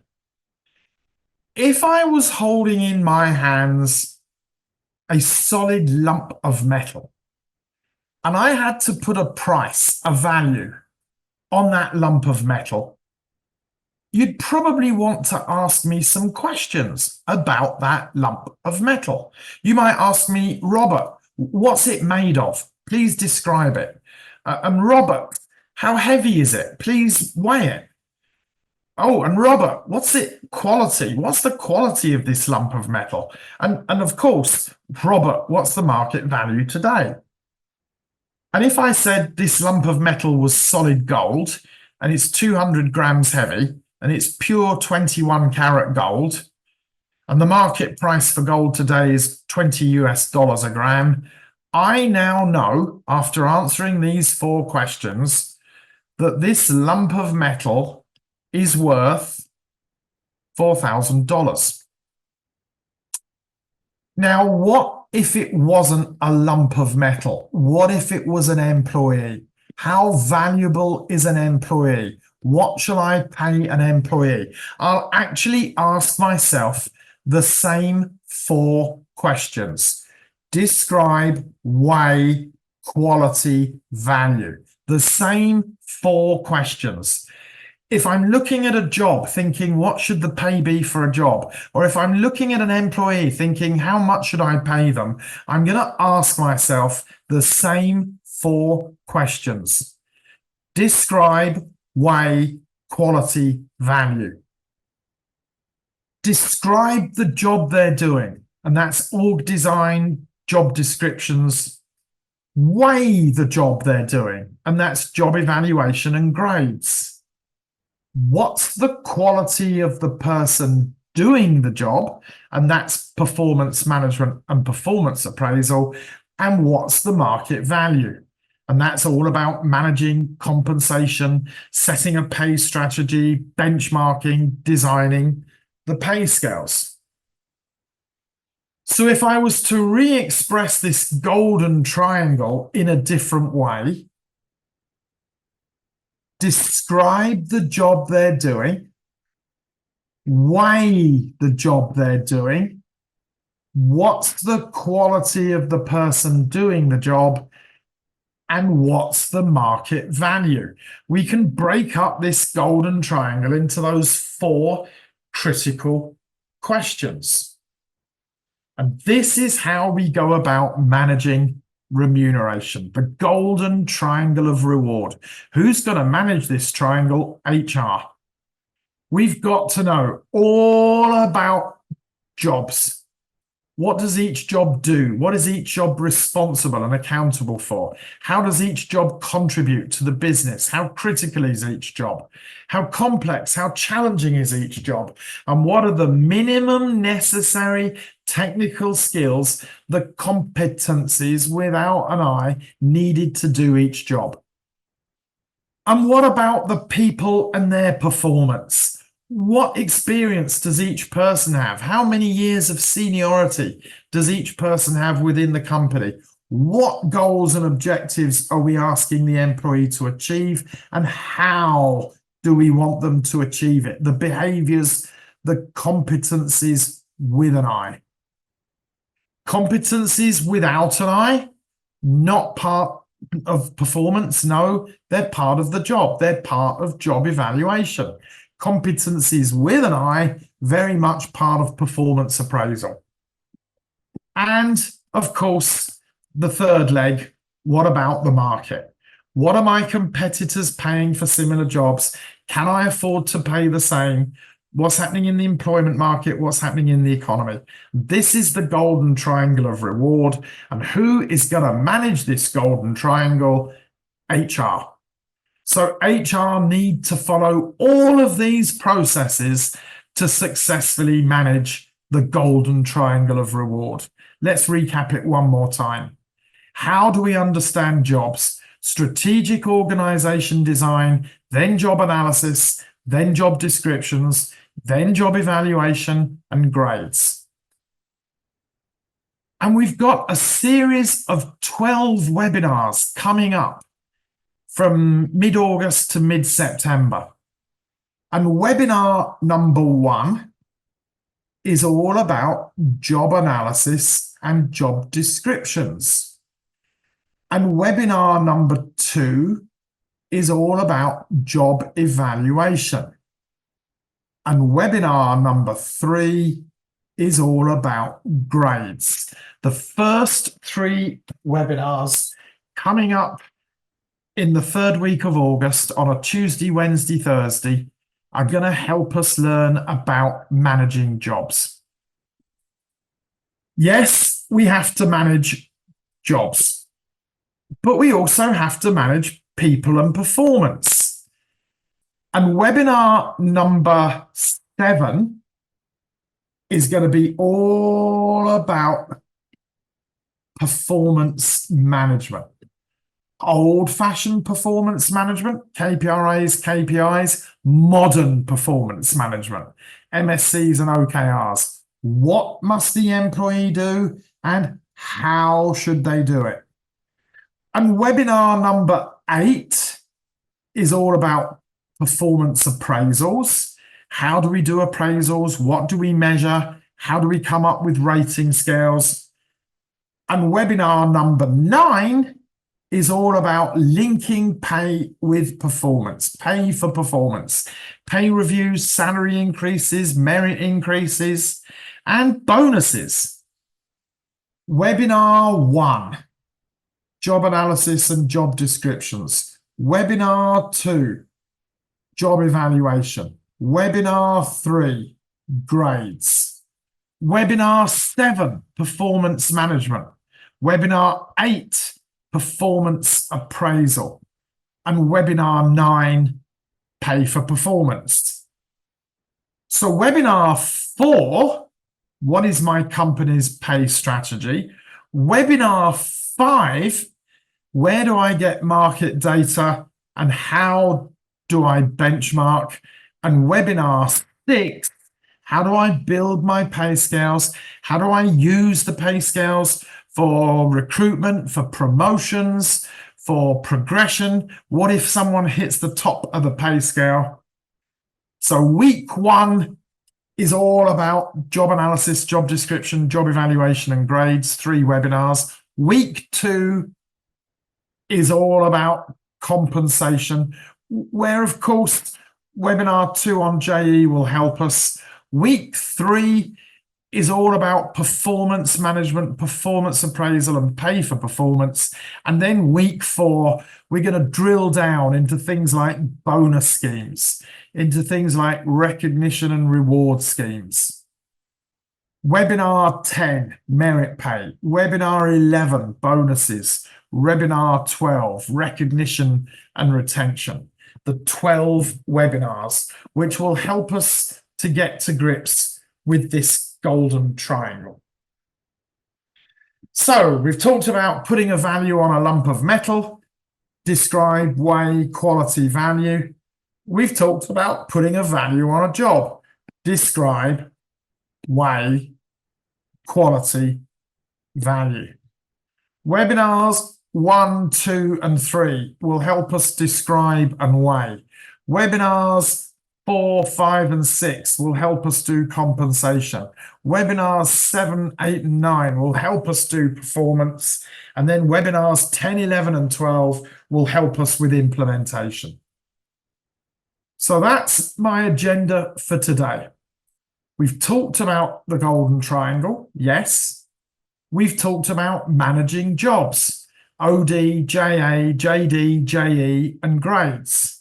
If I was holding in my hands a solid lump of metal, and I had to put a price, a value on that lump of metal, you'd probably want to ask me some questions about that lump of metal. You might ask me, Robert, what's it made of? Please describe it. And Robert, how heavy is it? Please weigh it. Oh, and Robert, what's it quality? What's the quality of this lump of metal? And of course, Robert, what's the market value today? And if I said this lump of metal was solid gold and it's 200 grams heavy and it's pure 21 karat gold, and the market price for gold today is $20 a gram, I now know, after answering these 4 questions, that this lump of metal is worth $4,000. Now, what if it wasn't a lump of metal? What if it was an employee? How valuable is an employee? What shall I pay an employee? I'll actually ask myself the same 4 questions. Describe, weigh, quality, value. The same 4 questions. If I'm looking at a job thinking, what should the pay be for a job? Or if I'm looking at an employee thinking, how much should I pay them? I'm going to ask myself the same 4 questions. Describe, weigh, quality, value. Describe the job they're doing, and that's org design, job descriptions. Weigh the job they're doing, and that's job evaluation and grades. What's the quality of the person doing the job? And that's performance management and performance appraisal. And what's the market value? And that's all about managing compensation, setting a pay strategy, benchmarking, designing the pay scales. So if I was to re-express this golden triangle in a different way, describe the job they're doing, weigh the job they're doing, what's the quality of the person doing the job, and what's the market value. We can break up this golden triangle into those 4 critical questions. And this is how we go about managing remuneration, the golden triangle of reward. Who's going to manage this triangle? HR. We've got to know all about jobs. What does each job do? What is each job responsible and accountable for? How does each job contribute to the business? How critical is each job? How complex, how challenging is each job? And what are the minimum necessary technical skills, the competencies without an I needed to do each job? And what about the people and their performance? What experience does each person have? How many years of seniority does each person have within the company? What goals and objectives are we asking the employee to achieve? And how do we want them to achieve it? The behaviors, the competencies with an I. Competencies without an I, not part of performance. No, they're part of the job. They're part of job evaluation. Competencies with an I, very much part of performance appraisal. And of course, the third leg, what about the market? What are my competitors paying for similar jobs? Can I afford to pay the same? What's happening in the employment market? What's happening in the economy? This is the golden triangle of reward. And who is going to manage this golden triangle? HR. So HR need to follow all of these processes to successfully manage the golden triangle of reward? Let's recap it one more time. How do we understand jobs? Strategic organization design, then job analysis, then job descriptions, then job evaluation and grades. And we've got a series of 12 webinars coming up from mid-August to mid-September. And webinar number 1 is all about job analysis and job descriptions. And webinar number 2 is all about job evaluation. And webinar number 3 is all about grades. The first 3 webinars coming up in the 3rd week of August on a Tuesday, Wednesday, Thursday are going to help us learn about managing jobs. Yes, we have to manage jobs, but we also have to manage people and performance. And webinar number 7 is going to be all about performance management. Old-fashioned performance management, KPIs, KPIs, modern performance management, MSCs and OKRs. What must the employee do and how should they do it? And webinar number 8 is all about performance appraisals. How do we do appraisals? What do we measure? How do we come up with rating scales? And webinar number 9 is all about linking pay with performance, pay for performance, pay reviews, salary increases, merit increases, and bonuses. Webinar 1, job analysis and job descriptions. Webinar 2, job evaluation. Webinar 3, grades. Webinar 7, performance management. Webinar 8, performance appraisal. And webinar 9, pay for performance. So webinar 4, what is my company's pay strategy? Webinar 5, where do I get market data and how do I benchmark? And webinar 6, how do I build my pay scales? How do I use the pay scales for recruitment, for promotions, for progression? What if someone hits the top of the pay scale? So week 1 is all about job analysis, job description, job evaluation and grades, 3 webinars. Week 2 is all about compensation, where of course webinar 2 on JE will help us. Week 3 is all about performance management, performance appraisal and pay for performance. And then week 4, we're going to drill down into things like bonus schemes, into things like recognition and reward schemes. Webinar 10, merit pay. Webinar 11, bonuses. Webinar 12, recognition and retention. The 12 webinars, which will help us to get to grips with this golden triangle. So we've talked about putting a value on a lump of metal, describe, weigh, quality, value. We've talked about putting a value on a job, describe, weigh, quality, value. Webinars 1, 2, and 3 will help us describe and weigh. Webinars 4, 5, and 6 will help us do compensation. Webinars 7, 8, and 9 will help us do performance. And then webinars 10, 11, and 12 will help us with implementation. So that's my agenda for today. We've talked about the golden triangle, yes. We've talked about managing jobs, OD, JA, JD, JE, and grades.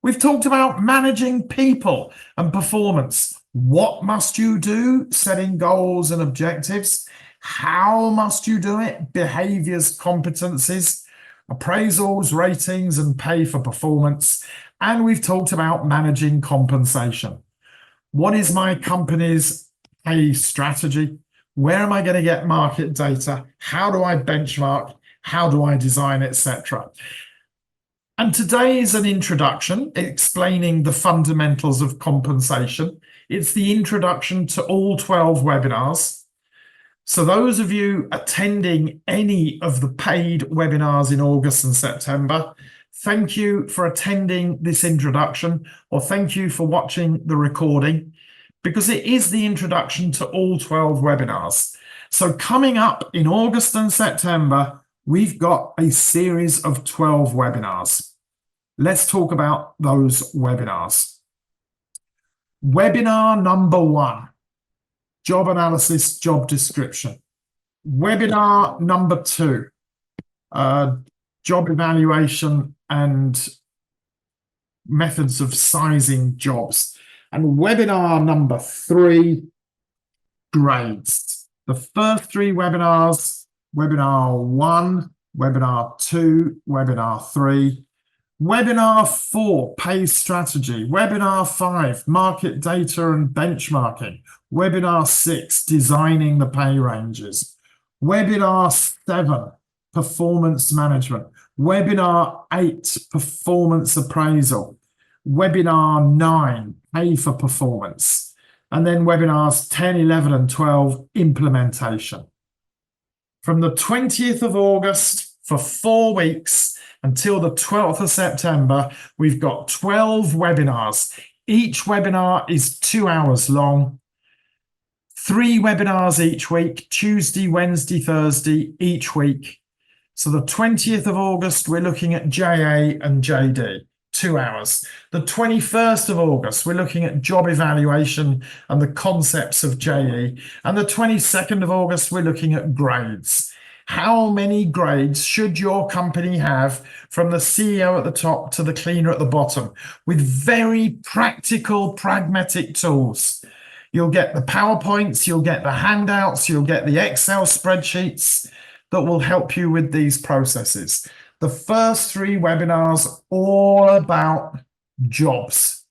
We've talked about managing people and performance. What must you do? Setting goals and objectives. How must you do it? Behaviors, competencies, appraisals, ratings, and pay for performance. And we've talked about managing compensation. What is my company's pay strategy? Where am I going to get market data? How do I benchmark? How do I design, etc.? And today is an introduction explaining the fundamentals of compensation. It's the introduction to all 12 webinars. So those of you attending any of the paid webinars in August and September, thank you for attending this introduction, or thank you for watching the recording, because it is the introduction to all 12 webinars. So coming up in August and September, we've got a series of 12 webinars. Let's talk about those webinars. Webinar number 1, job analysis, job description. Webinar number 2, job evaluation and methods of sizing jobs. And webinar number 3, grades. The first 3 webinars, webinar 1, webinar 2, webinar 3. Webinar 4, pay strategy. Webinar 5, market data and benchmarking. Webinar 6, designing the pay ranges. Webinar 7, performance management. Webinar 8, performance appraisal. Webinar 9, pay for performance. And then webinars 10, 11, and 12, implementation. From the 20th of August for 4 weeks until the 12th of September, we've got 12 webinars. Each webinar is 2 hours long. 3 webinars each week, Tuesday, Wednesday, Thursday, each week. So the 20th of August, we're looking at JA and JD, 2 hours. The 21st of August, we're looking at job evaluation and the concepts of JE. And the 22nd of August, we're looking at grades. How many grades should your company have from the CEO at the top to the cleaner at the bottom, with very practical, pragmatic tools? You'll get the PowerPoints, you'll get the handouts, you'll get the Excel spreadsheets that will help you with these processes. The first 3 webinars, all about jobs.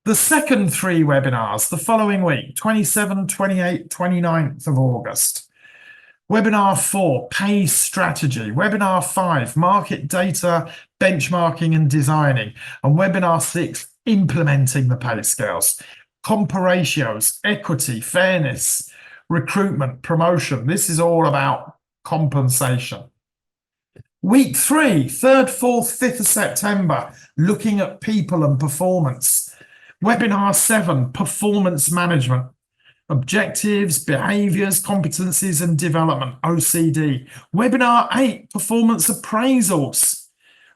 The second 3 webinars, the following week, 27, 28, 29th of August. Webinar 4, pay strategy. Webinar 5, market data, benchmarking and designing. And webinar 6, implementing the pay scales. Compa ratios, equity, fairness, recruitment, promotion. This is all about compensation. Week 3, 3rd, 4th, 5th of September, looking at people and performance. Webinar 7, performance management. Objectives, behaviours, competencies and development, OCD. Webinar 8, performance appraisals.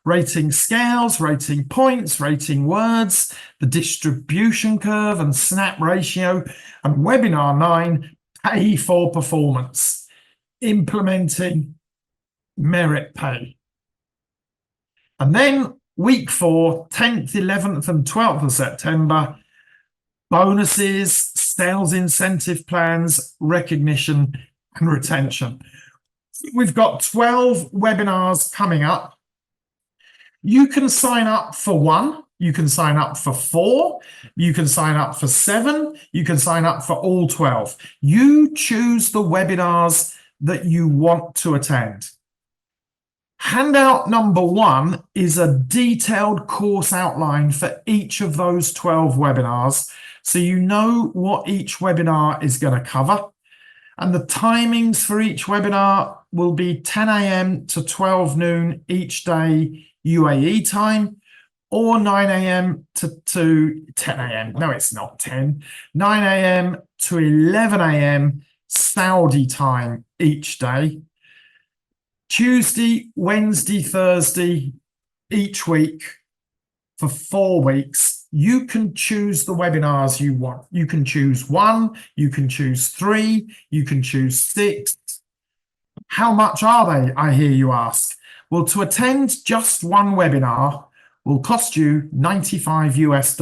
Rating scales, rating points, rating words, the distribution curve and snap ratio. And webinar 9, pay for performance. Implementing merit pay. And then week 4, 10th, 11th and 12th of September, bonuses, sales incentive plans, recognition and retention. We've got 12 webinars coming up. You can sign up for 1, you can sign up for 4, you can sign up for 7, you can sign up for all 12. You choose the webinars that you want to attend. Handout number 1 is a detailed course outline for each of those 12 webinars, so you know what each webinar is going to cover. And the timings for each webinar will be 10 a.m. to 12 noon each day UAE time, or 9 a.m. to 10 a.m. No, it's not 10. 9 a.m. to 11 a.m. Saudi time each day. Tuesday, Wednesday, Thursday, each week for 4 weeks. You can choose the webinars you want. You can choose 1, you can choose 3, you can choose 6. How much are they, I hear you ask? Well, to attend just 1 webinar will cost you $95 US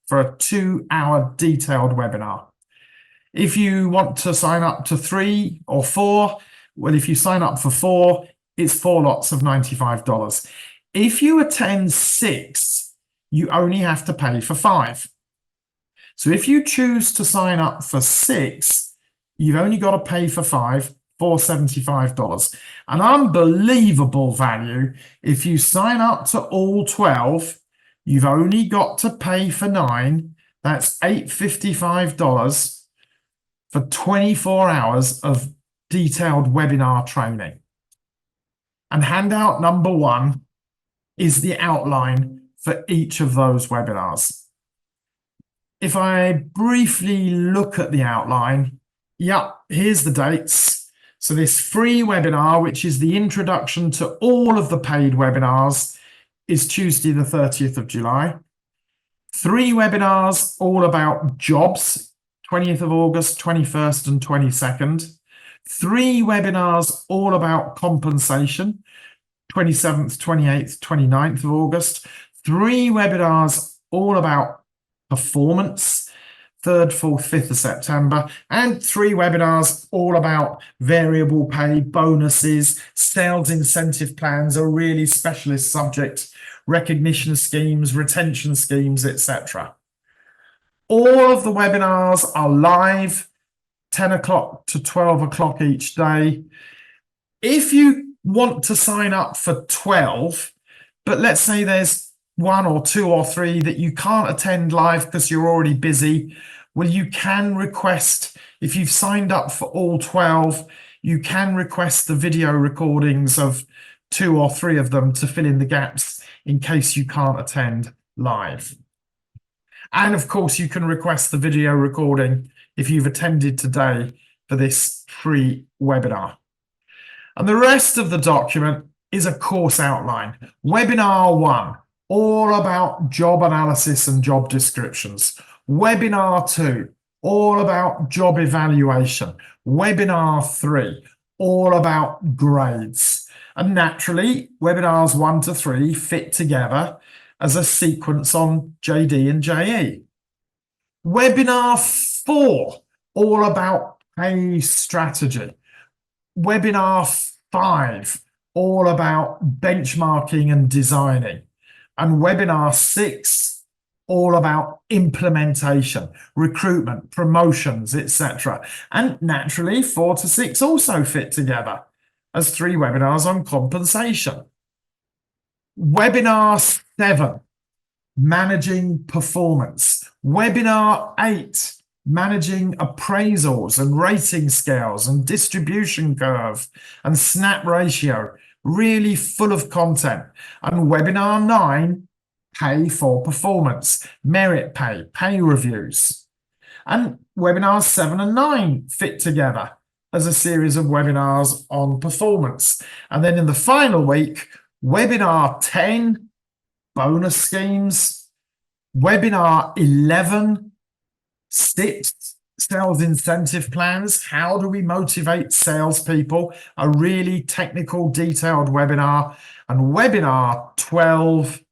for a 2-hour detailed webinar. If you want to sign up to 3 or 4, well, if you sign up for 4, it's 4 lots of $95. If you attend 6, you only have to pay for 5. So if you choose to sign up for 6, you've only got to pay for 5, $475. An unbelievable value. If you sign up to all 12, you've only got to pay for 9. That's $855 for 24 hours of detailed webinar training. And handout number 1 is the outline for each of those webinars. If I briefly look at the outline, here's the dates. So this free webinar, which is the introduction to all of the paid webinars, is Tuesday, the 30th of July. 3 webinars all about jobs, 20th of August, 21st and 22nd. 3 webinars all about compensation, 27th, 28th, 29th of August. 3 webinars all about performance, 3rd, 4th, 5th of September, and 3 webinars all about variable pay, bonuses, sales incentive plans, a really specialist subject, recognition schemes, retention schemes, etc. All of the webinars are live, 10 o'clock to 12 o'clock each day. If you want to sign up for 12, but let's say there's 1 or 2 or 3 that you can't attend live because you're already busy, well, you can request, if you've signed up for all 12, you can request the video recordings of 2 or 3 of them to fill in the gaps in case you can't attend live. And of course, you can request the video recording if you've attended today for this free webinar. And the rest of the document is a course outline. Webinar 1, all about job analysis and job descriptions. Webinar 2, all about job evaluation. Webinar 3, all about grades. And naturally, webinars 1 to 3 fit together as a sequence on JD and JE. Webinar 4, all about pay strategy. Webinar 5, all about benchmarking and designing. And webinar 6, all about implementation, recruitment, promotions, etc. And naturally, 4 to 6 also fit together as 3 webinars on compensation. Webinar 7, managing performance. Webinar 8, managing appraisals and rating scales and distribution curve and snap ratio, really full of content. And webinar 9, pay for performance, merit pay, pay reviews. And webinars 7 and 9 fit together as a series of webinars on performance. And then in the final week, webinar 10, bonus schemes. Webinar 11, 6, sales incentive plans. How do we motivate salespeople? A really technical, detailed webinar. And webinar 12,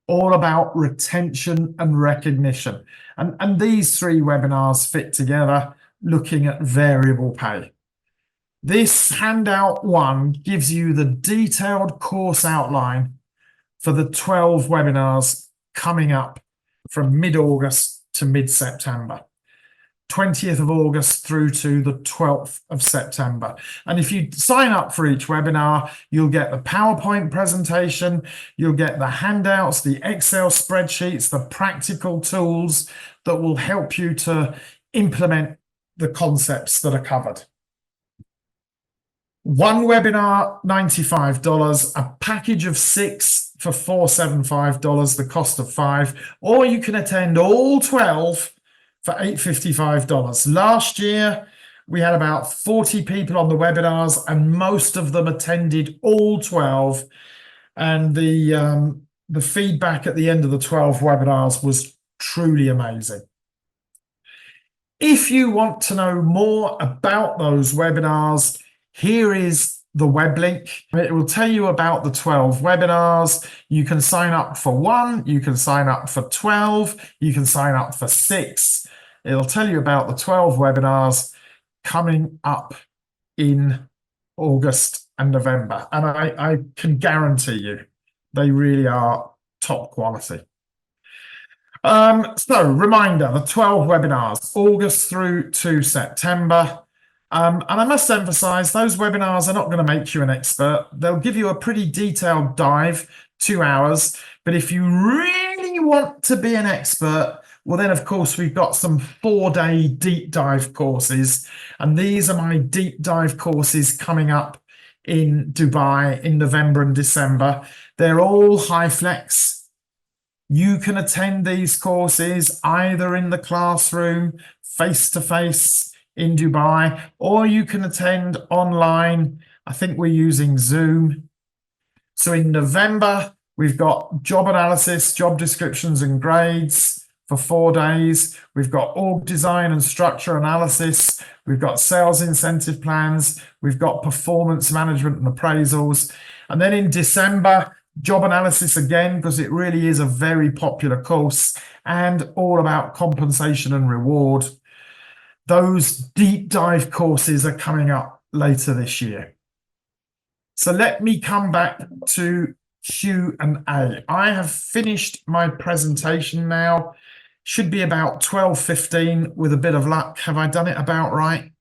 all about retention and recognition. And these 3 webinars fit together looking at variable pay. This handout 1 gives you the detailed course outline for the 12 webinars coming up from mid-August to mid-September, 20th of August through to the 12th of September. And if you sign up for each webinar, you'll get the PowerPoint presentation, you'll get the handouts, the Excel spreadsheets, the practical tools that will help you to implement the concepts that are covered. 1 webinar, $95, a package of 6 for $475, the cost of 5, or you can attend all 12 for $855. Last year, we had about 40 people on the webinars, and most of them attended all 12. And the feedback at the end of the 12 webinars was truly amazing. If you want to know more about those webinars, here is the web link. It will tell you about the 12 webinars. You can sign up for 1, you can sign up for 12, you can sign up for 6. It'll tell you about the 12 webinars coming up in August and November. And I can guarantee you, they really are top quality. So reminder, the 12 webinars, August through to September. And I must emphasize, those webinars are not going to make you an expert. They'll give you a pretty detailed dive, 2 hours. But if you really want to be an expert, well, then, of course, we've got some 4-day deep dive courses. And these are my deep dive courses coming up in Dubai in November and December. They're all high flex. You can attend these courses either in the classroom, face-to-face in Dubai, or you can attend online. I think we're using Zoom. So in November, we've got job analysis, job descriptions and grades for 4 days. We've got org design and structure analysis. We've got sales incentive plans. We've got performance management and appraisals. And then in December, job analysis again, because it really is a very popular course and all about compensation and reward. Those deep dive courses are coming up later this year. So let me come back to Q&A. I have finished my presentation now. Should be about 12:15 with a bit of luck. Have I done it about right?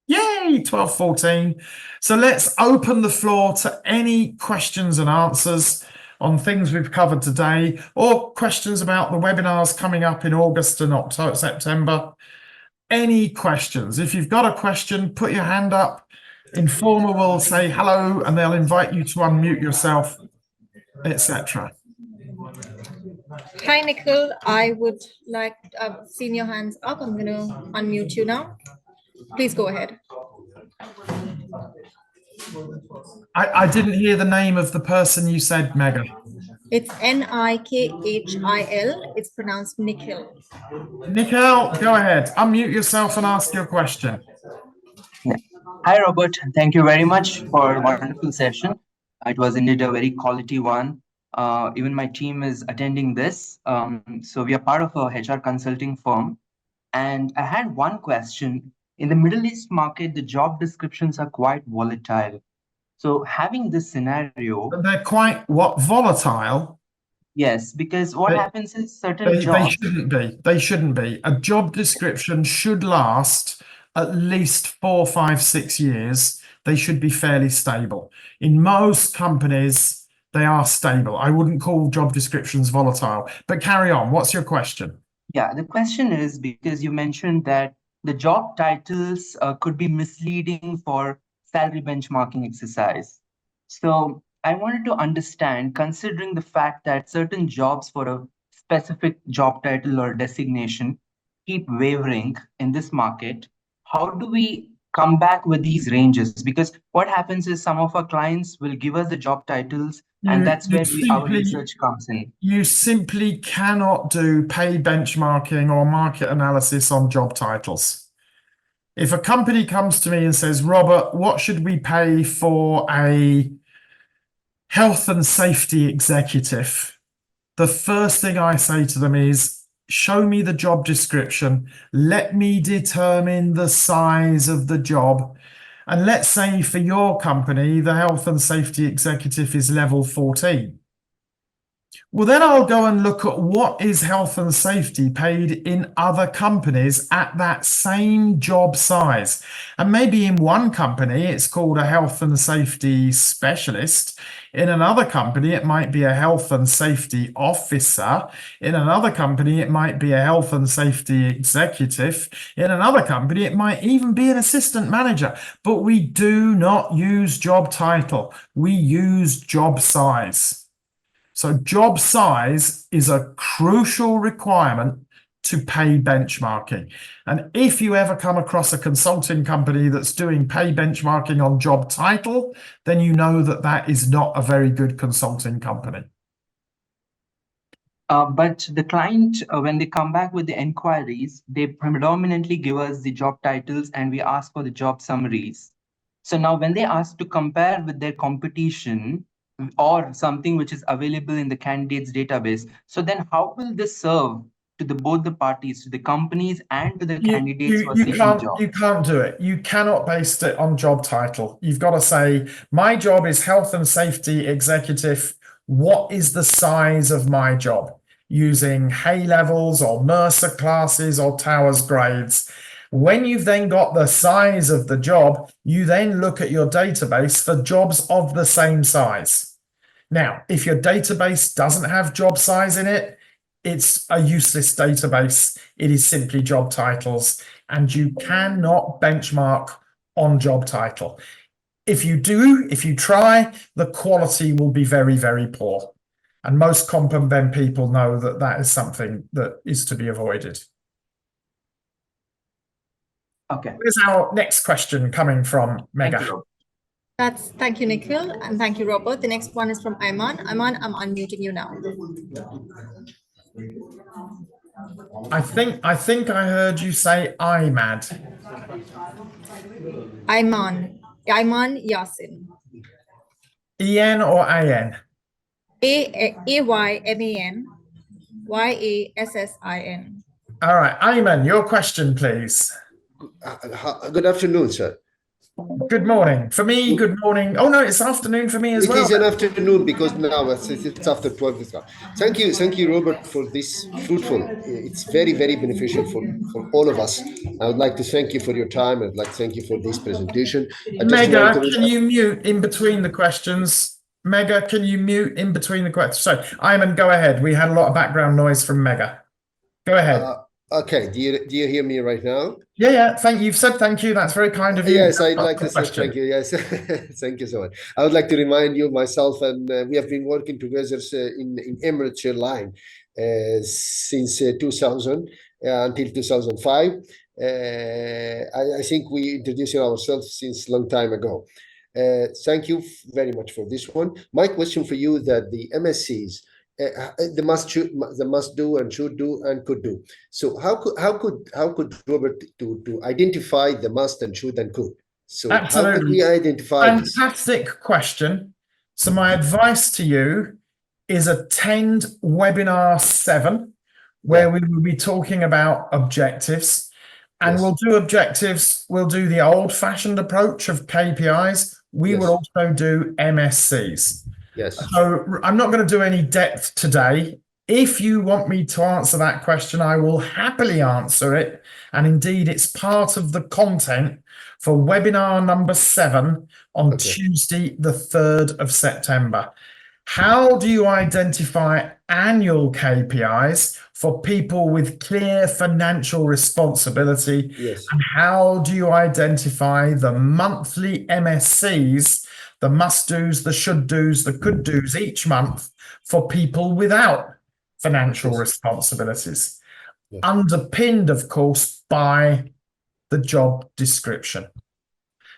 Yay, 12:14. So let's open the floor to any questions and answers on things we've covered today, or questions about the webinars coming up in August and October, September. Any questions? If you've got a question, put your hand up. Informer will say hello and they'll invite you to unmute yourself, etc. Hi, Nikhil. I would like, I've seen your hands up. I'm going to unmute you now. Please go ahead. I didn't hear the name of the person you said, Mega. It's Nikhil. It's pronounced Nikhil. Nikhil, go ahead. Unmute yourself and ask your question. Yeah. Hi, Robert. Thank you very much for a wonderful session. It was indeed a very quality one. Even my team is attending this. So we are part of a HR consulting firm. And I had one question. In the Middle East market, the job descriptions are quite volatile. So having this scenario... They're quite, what, volatile? Yes, because what happens is certain They jobs... shouldn't be. They shouldn't be. A job description should last at least 4, 5, 6 years. They should be fairly stable. In most companies, they are stable. I wouldn't call job descriptions volatile. But carry on. What's your question? Yeah, the question is because you mentioned that the job titles could be misleading for salary benchmarking exercise. So I wanted to understand, considering the fact that certain jobs for a specific job title or designation keep wavering in this market, how do we come back with these ranges? Because what happens is some of our clients will give us the job titles, and that's where our research comes in. You simply cannot do pay benchmarking or market analysis on job titles. If a company comes to me and says, Robert, what should we pay for a health and safety executive? The first thing I say to them is, show me the job description. Let me determine the size of the job. And let's say for your company, the health and safety executive is level 14. Well, then I'll go and look at what is health and safety paid in other companies at that same job size. And maybe in one company, it's called a health and safety specialist. In another company, it might be a health and safety officer. In another company, it might be a health and safety executive. In another company, it might even be an assistant manager. But we do not use job title. We use job size. So job size is a crucial requirement to pay benchmarking. And if you ever come across a consulting company that's doing pay benchmarking on job title, then you know that that is not a very good consulting company. But the client, when they come back with the inquiries, they predominantly give us the job titles and we ask for the job summaries. So now when they ask to compare with their competition, or something which is available in the candidates database, so then how will this serve to both the parties, to the companies and to the candidates who are seeking jobs? You can't do it. You cannot base it on job title. You've got to say, my job is health and safety executive. What is the size of my job? using Hay levels or Mercer classes or Towers grades. When you've then got the size of the job, you then look at your database for jobs of the same size. Now, if your database doesn't have job size in it, it's a useless database. It is simply job titles, and you cannot benchmark on job title. If you try, the quality will be very, very poor. And most comp and ben people know that that is something that is to be avoided. Okay. Here's our next question coming from Mega. Thank you, Nikhil, and thank you, Robert. The next one is from Ayman. Ayman, I'm unmuting you now. I think I heard you say IMAD. Ayman Yasin. EN or AN? Ayman Yassin. All right, Ayman, your question, please. Good afternoon, sir. Good morning. For me, good morning. Oh, no, it's afternoon for me as well. It is an afternoon because now it's after 12 o'clock. Thank you, Robert, for this fruitful. It's very, very beneficial for all of us. I would like to thank you for your time. I'd like to thank you for this presentation. Mega, can you mute in between the questions? Mega, can you mute in between the questions? So, Ayman, go ahead. We had a lot of background noise from Mega. Go ahead. Okay, do you hear me right now? Yeah. Thank you. You've said thank you. That's very kind of you. Yes, I'd like to say thank you. Yes, thank you so much. I would like to remind you, myself, and we have been working together in Emirates Airline since 2000 until 2005. I think we introduced ourselves since a long time ago. Thank you very much for this one. My question for you that the MSCs, the must do and should do and could do. So how could Robert to identify the must and should and could? So Absolutely. How could we identify this? Fantastic question. So my advice to you is attend webinar 7, where we will be talking about objectives. And we'll do objectives. We'll do the old-fashioned approach of KPIs. We will also do MSCs. Yes. So I'm not going to do any depth today. If you want me to answer that question, I will happily answer it. And indeed, it's part of the content for webinar number 7 on Tuesday, the 3rd of September. How do you identify annual KPIs for people with clear financial responsibility? Yes. And how do you identify the monthly MSCs, the must-dos, the should-dos, the could-dos each month for people without financial responsibilities? Underpinned, of course, by the job description.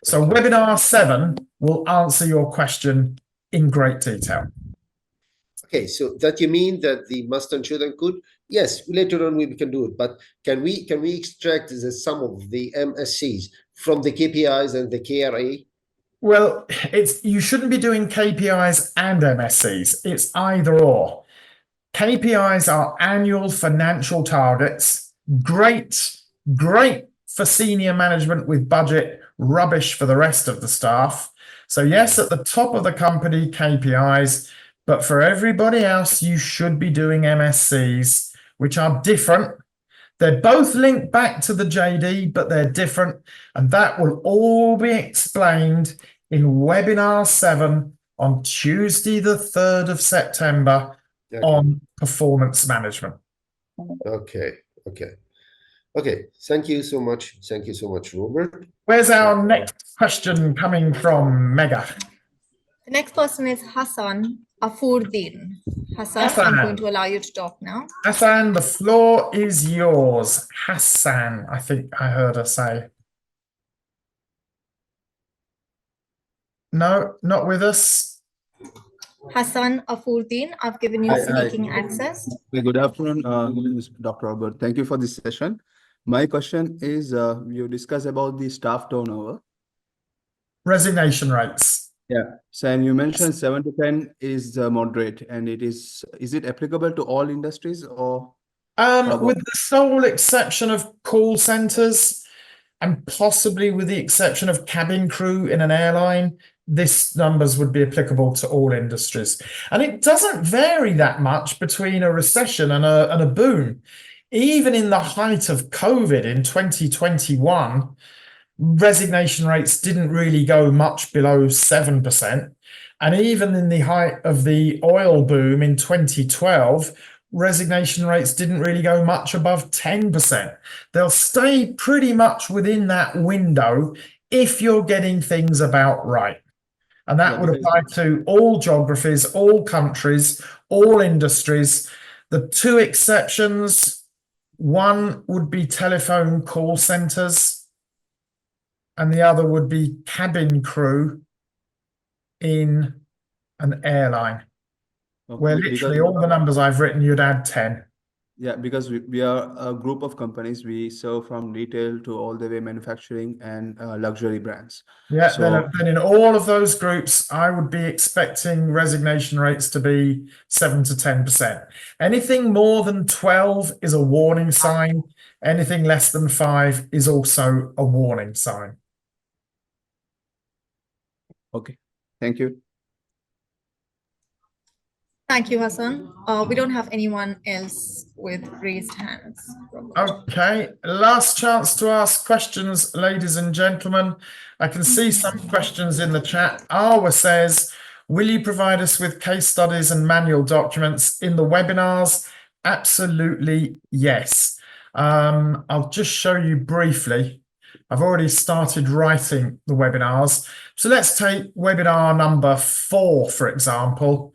So webinar 7 will answer your question in great detail. Okay, so that you mean that the must and should and could? Yes, later on we can do it, but can we extract the sum of the MSCs from the KPIs and the KRA? Well, you shouldn't be doing KPIs and MSCs. It's either or. KPIs are annual financial targets. Great for senior management with budget, rubbish for the rest of the staff. So yes, at the top of the company, KPIs, but for everybody else, you should be doing MSCs, which are different. They're both linked back to the JD, but they're different. And that will all be explained in webinar 7 on Tuesday, the 3rd of September on performance management. Okay. Thank you so much. Thank you so much, Robert. Where's our next question coming from, Mega? The next person is Hassan Afurdin. Hassan, I'm going to allow you to talk now. Hassan, the floor is yours. Hassan, I think I heard her say. No, not with us. Hassan Afurdin, I've given you speaking access. Good afternoon, Dr. Robert. Thank you for this session. My question is, you discussed about the staff turnover. Resignation rates. Yeah. So, and you mentioned 7 to 10 is moderate, and is it applicable to all industries or? With the sole exception of call centers and possibly with the exception of cabin crew in an airline, this numbers would be applicable to all industries. And it doesn't vary that much between a recession and a boom. Even in the height of COVID in 2021, resignation rates didn't really go much below 7%. And even in the height of the oil boom in 2012, resignation rates didn't really go much above 10%. They'll stay pretty much within that window if you're getting things about right. And that would apply to all geographies, all countries, all industries. The two exceptions, one would be telephone call centers, and the other would be cabin crew in an airline, where literally all the numbers I've written, you'd add 10. Yeah, because we are a group of companies. We serve from retail to all the way manufacturing and luxury brands. Yeah, So then in all of those groups, I would be expecting resignation rates to be 7 to 10%. Anything more than 12 is a warning sign. Anything less than 5 is also a warning sign. okay, thank you. Thank you, Hassan. We don't have anyone else with raised hands. Okay, last chance to ask questions, ladies and gentlemen. I can see some questions in the chat. Arwa says, will you provide us with case studies and manual documents in the webinars? Absolutely, yes. I'll just show you briefly. I've already started writing the webinars. So let's take webinar number 4, for example.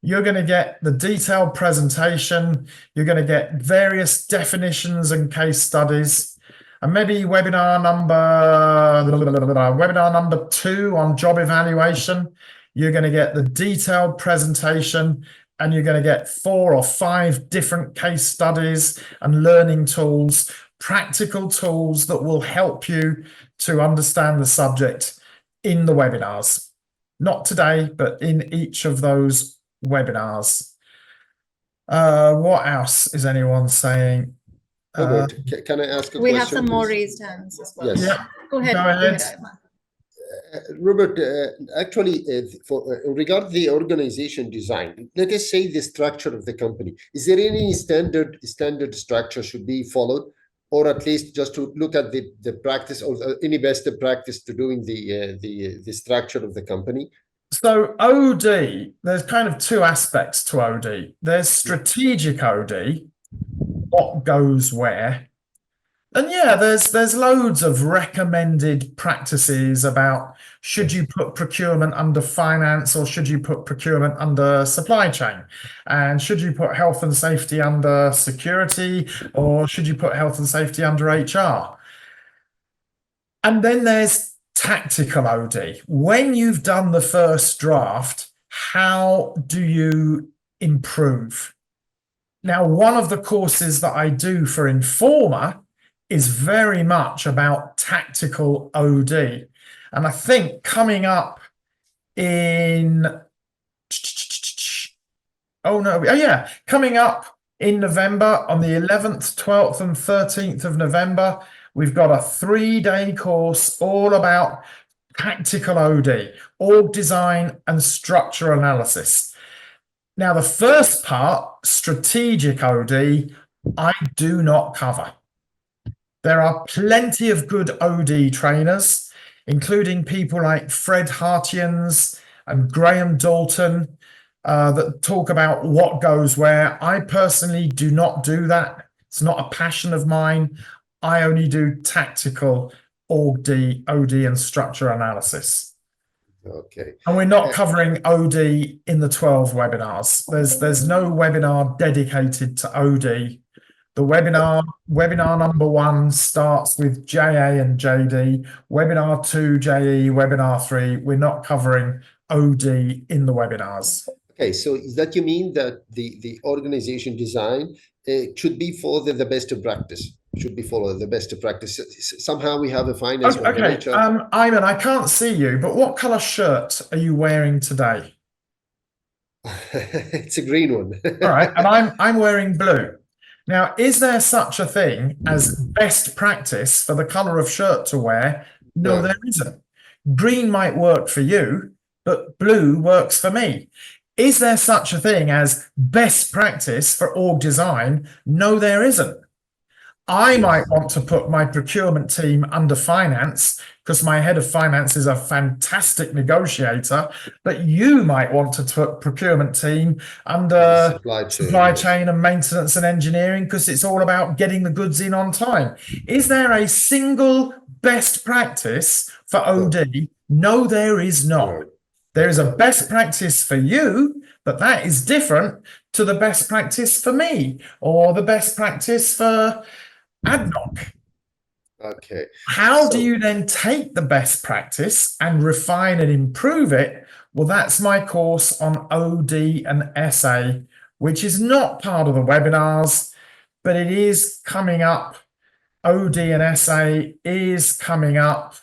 You're going to get the detailed presentation. You're going to get various definitions and case studies. And maybe webinar number 2 on job evaluation. You're going to get the detailed presentation, and you're going to get 4 or 5 different case studies and learning tools, practical tools that will help you to understand the subject in the webinars. Not today, but in each of those webinars. What else is anyone saying? Robert, can I ask a question? We have some more please? raised hands as well. Yes. Yeah, Go ahead. Go ahead. Ayman. Robert, actually, regarding the organization design, let us say the structure of the company. Is there any standard structure should be followed, or at least just to look at the practice or any best practice to doing the structure of the company? So OD, there's kind of 2 aspects to OD. There's strategic OD, what goes where. And yeah, there's loads of recommended practices about should you put procurement under finance or should you put procurement under supply chain? And should you put health and safety under security or should you put health and safety under HR? And then there's tactical OD. When you've done the first draft, how do you improve? Now, one of the courses that I do for Informa is very much about tactical OD. And I think coming up in, coming up in November on the 11th, 12th and 13th of November, we've got a 3-day course all about tactical OD, org design and structure analysis. Now, the first part, strategic OD, I do not cover. There are plenty of good OD trainers, including people like Fred Hartians and Graham Dalton, that talk about what goes where. I personally do not do that. It's not a passion of mine. I only do tactical OD and structure analysis. Okay. And we're not covering OD in the 12 webinars. There's no webinar dedicated to OD. The webinar number 1 starts with JA and JD. Webinar 2, JE. Webinar 3, we're not covering OD in the webinars. Okay, so is that you mean that the organization design should be for the best of practice? Should be followed the best of practice. Somehow we have a finance. Okay, Ayman, I can't see you, but what color shirt are you wearing today? It's a green one. All right, and I'm wearing blue. Now, is there such a thing as best practice for the color of shirt to wear? No, there isn't. Green might work for you, but blue works for me. Is there such a thing as best practice for org design? No, there isn't. I might want to put my procurement team under finance because my head of finance is a fantastic negotiator, but you might want to put procurement team under supply chain and maintenance and engineering because it's all about getting the goods in on time. Is there a single best practice for OD? No, there is not. There is a best practice for you, but that is different to the best practice for me or the best practice for ADNOC. Okay. How do you then take the best practice and refine and improve it? Well, that's my course on OD and SA, which is not part of the webinars, but it is coming up. OD and SA is coming up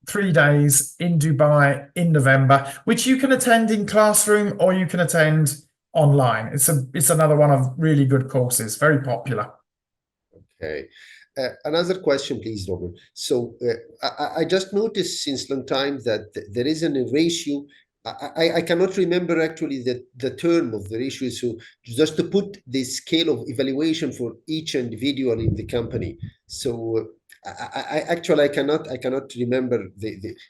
3 days in Dubai in November, which you can attend in classroom or you can attend online. It's another one of really good courses, very popular. Okay. Another question, please, Robert. So I just noticed since long time that there is a ratio. I cannot remember actually the term of the ratio. So just to put the scale of evaluation for each individual in the company. So I cannot remember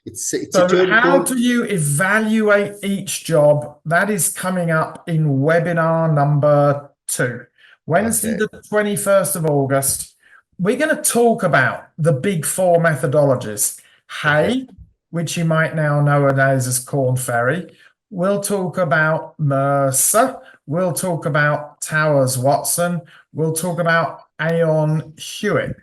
it's so a term how called. do you evaluate each job? That is coming up in webinar number 2, Wednesday, the 21st of August. We're going to talk about the big 4 methodologies. Hay, which you might now nowadays as Korn Ferry. We'll talk about Mercer. We'll talk about Towers Watson. We'll talk about Aon Hewitt.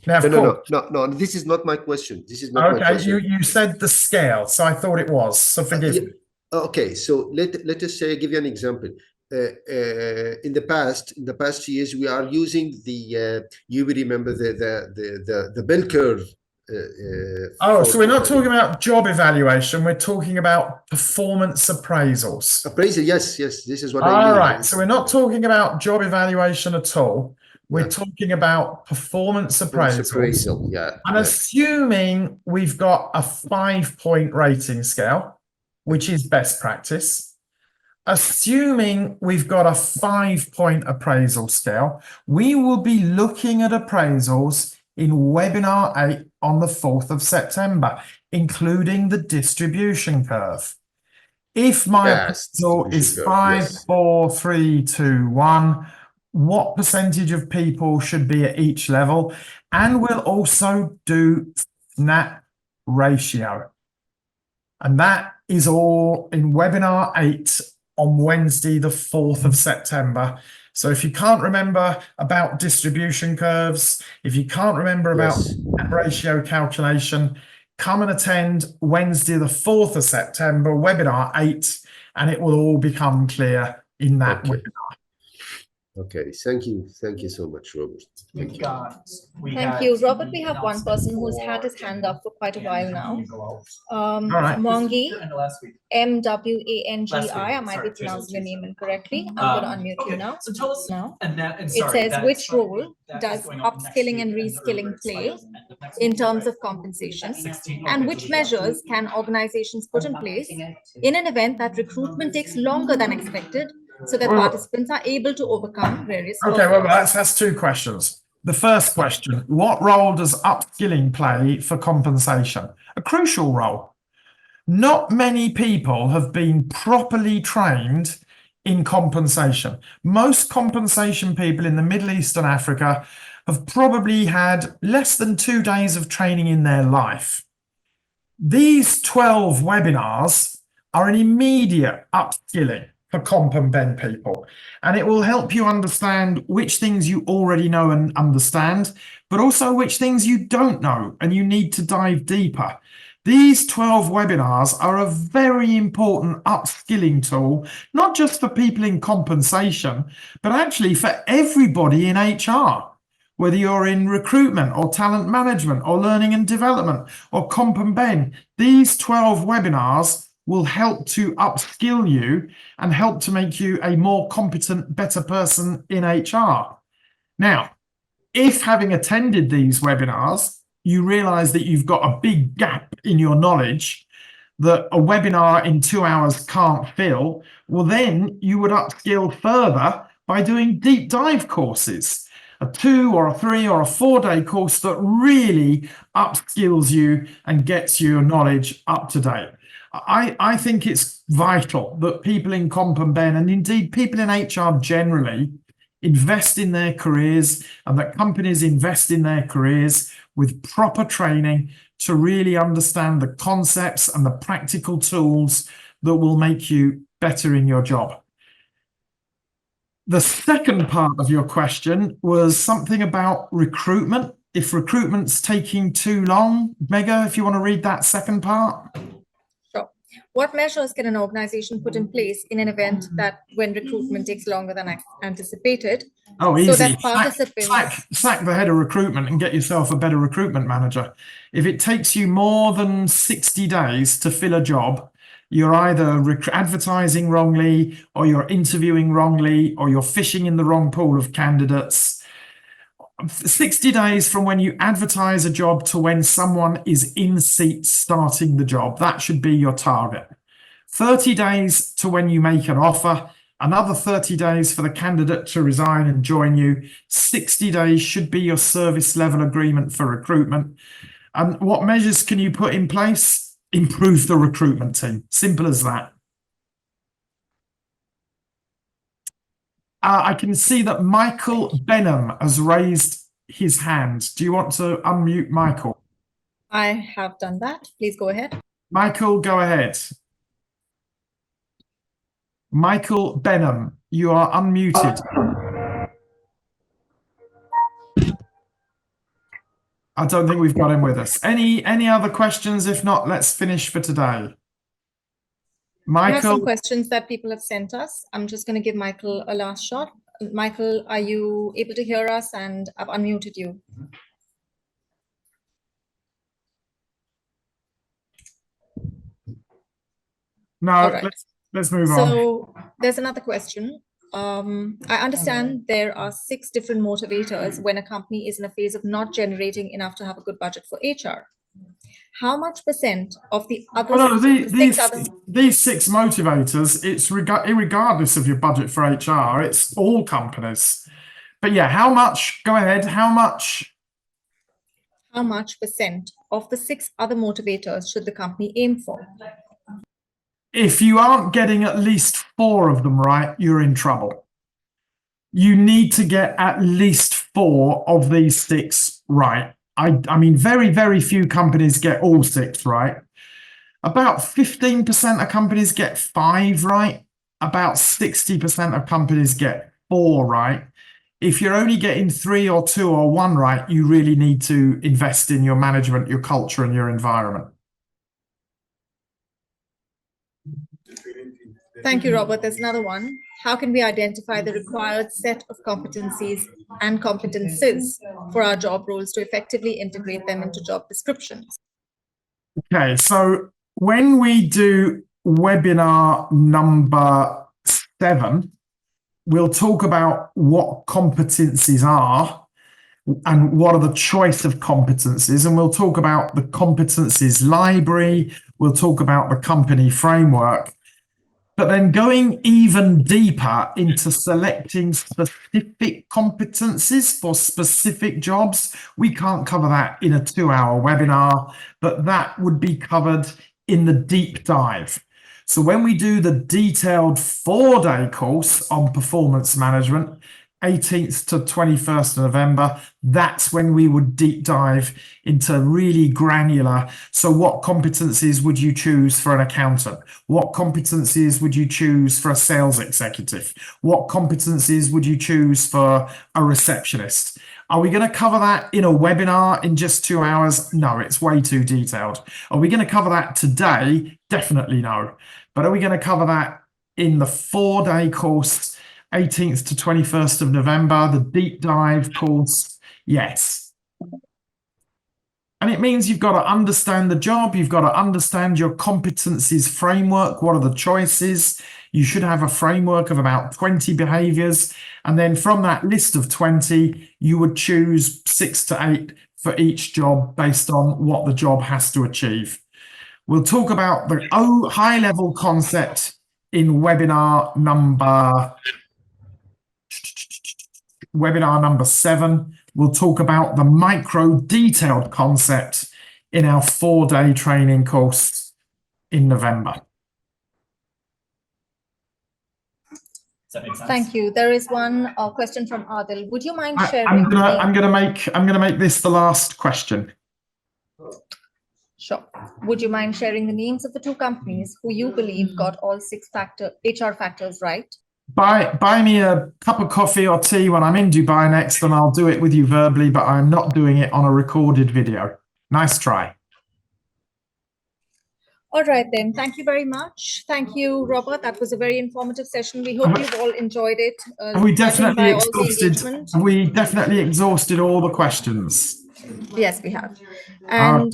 Now, No. This is not my question. This is not my question. Okay, you said the scale, so I thought it was. So forgive me. Okay, so let us say, give you an example. In the past years, we are using the you will remember the bell curve. So we're not talking about job evaluation. We're talking about performance appraisals. Appraisal, yes. This is what I mean. All right. So we're not talking about job evaluation at all. We're talking about performance appraisals. And assuming we've got a 5-point rating scale, which is best practice, assuming we've got a 5-point appraisal scale, we will be looking at appraisals in webinar 8 on the 4th of September, including the distribution curve. If my appraisal is 5, 4, 3, 2, 1, what percentage of people should be at each level? And we'll also do snap ratio. And that is all in webinar 8 on Wednesday, the 4th of September. So if you can't remember about distribution curves, if you can't remember about snap ratio calculation, come and attend Wednesday, the 4th of September, webinar 8, and it will all become clear in that webinar. Okay, thank you so much, Robert. Thank you, Robert. We have one person who's had his hand up for quite a while now. Mwangi, Mwangi. I might be pronouncing your name incorrectly. I'm going to unmute you now. So tell us now. It It says, which role does upskilling and reskilling play in terms of compensation, and which measures can organizations put in place in an event that recruitment takes longer than expected, so that participants are able to overcome various Okay, well, that's 2 questions. The first question, what role does upskilling play for compensation? A crucial role. Not many people have been properly trained in compensation. Most compensation people in the Middle East and Africa have probably had less than 2 days of training in their life. These 12 webinars are an immediate upskilling for Comp and Ben people, and it will help you understand which things you already know and understand, but also which things you don't know and you need to dive deeper. These 12 webinars are a very important upskilling tool, not just for people in compensation, but actually for everybody in HR, whether you're in recruitment or talent management or learning and development or Comp and Ben. These 12 webinars will help to upskill you and help to make you a more competent, better person in HR. Now, if having attended these webinars, you realize that you've got a big gap in your knowledge that a webinar in 2 hours can't fill, well, then you would upskill further by doing deep dive courses, a 2 or a 3 or a 4-day course that really upskills you and gets your knowledge up to date. I think it's vital that people in Comp and Ben, and indeed people in HR generally, invest in their careers, and that companies invest in their careers with proper training to really understand the concepts and the practical tools that will make you better in your job. The second part of your question was something about recruitment. If recruitment's taking too long, Mega, if you want to read that second part. Sure. What measures can an organization put in place in an event that when recruitment takes longer than anticipated? Oh, easy. So that participants sack the head of recruitment and get yourself a better recruitment manager. If it takes you more than 60 days to fill a job, you're either advertising wrongly, or you're interviewing wrongly, or you're fishing in the wrong pool of candidates. 60 days from when you advertise a job to when someone is in seat starting the job, that should be your target. 30 days to when you make an offer, another 30 days for the candidate to resign and join you. 60 days should be your service level agreement for recruitment. And what measures can you put in place? Improve the recruitment team. Simple as that. I can see that Michael Benham has raised his hand. Do you want to unmute Michael? I have done that. Please go ahead. Michael, go ahead. Michael Benham, you are unmuted. I don't think we've got him with us. Any other questions? If not, let's finish for today. I have some Michael, questions that people have sent us. I'm just going to give Michael a last shot. Michael, are you able to hear us? And I've unmuted you. no, right. let's move on. So there's another question. I understand there are 6 different motivators when a company is in a phase of not generating enough to have a good budget for HR. How much percent of the other these 6 motivators, it's regardless of your budget for HR, it's all companies. But yeah, how much? Go ahead. How much percent of the 6 other motivators should the company aim for? If you aren't getting at least 4 of them right, you're in trouble. You need to get at least 4 of these 6 right. I mean, very, very few companies get all 6 right. About 15% of companies get 5 right. About 60% of companies get 4 right. If you're only getting 3 or 2 or 1 right, you really need to invest in your management, your culture, and your environment. Thank you, Robert. There's another one. How can we identify the required set of competencies and competences for our job roles to effectively integrate them into job descriptions? Okay, so when we do webinar number 7, we'll talk about what competencies are and what are the choice of competencies, and we'll talk about the competencies library, we'll talk about the company framework. But then going even deeper into selecting specific competencies for specific jobs, we can't cover that in a 2-hour webinar, but that would be covered in the deep dive. So when we do the detailed 4-day course on performance management, 18th to 21st of November, that's when we would deep dive into really granular. So what competencies would you choose for an accountant? What competencies would you choose for a sales executive? What competencies would you choose for a receptionist? Are we going to cover that in a webinar in just 2 hours? No, it's way too detailed. Are we going to cover that today? Definitely no. But are we going to cover that in the 4-day course, 18th to 21st of November, the deep dive course? Yes. And it means you've got to understand the job. You've got to understand your competencies framework. What are the choices? You should have a framework of about 20 behaviors. And then from that list of 20, you would choose 6 to 8 for each job based on what the job has to achieve. We'll talk about the high-level concept in webinar number 7. We'll talk about the micro detailed concept in our 4-day training course in November. Does that make sense? Thank you. There is one question from Adil. Would you mind sharing? I'm gonna make this the last question. Sure. Would you mind sharing the names of the 2 companies who you believe got all 6 HR factors right? Buy me a cup of coffee or tea when I'm in Dubai next, and I'll do it with you verbally, but I'm not doing it on a recorded video. Nice try. All right, then. Thank you very much. Thank you, Robert. That was a very informative session. We hope you've all enjoyed it. We judging by definitely all the exhausted. engagement. We definitely exhausted all the questions. Yes, we have. And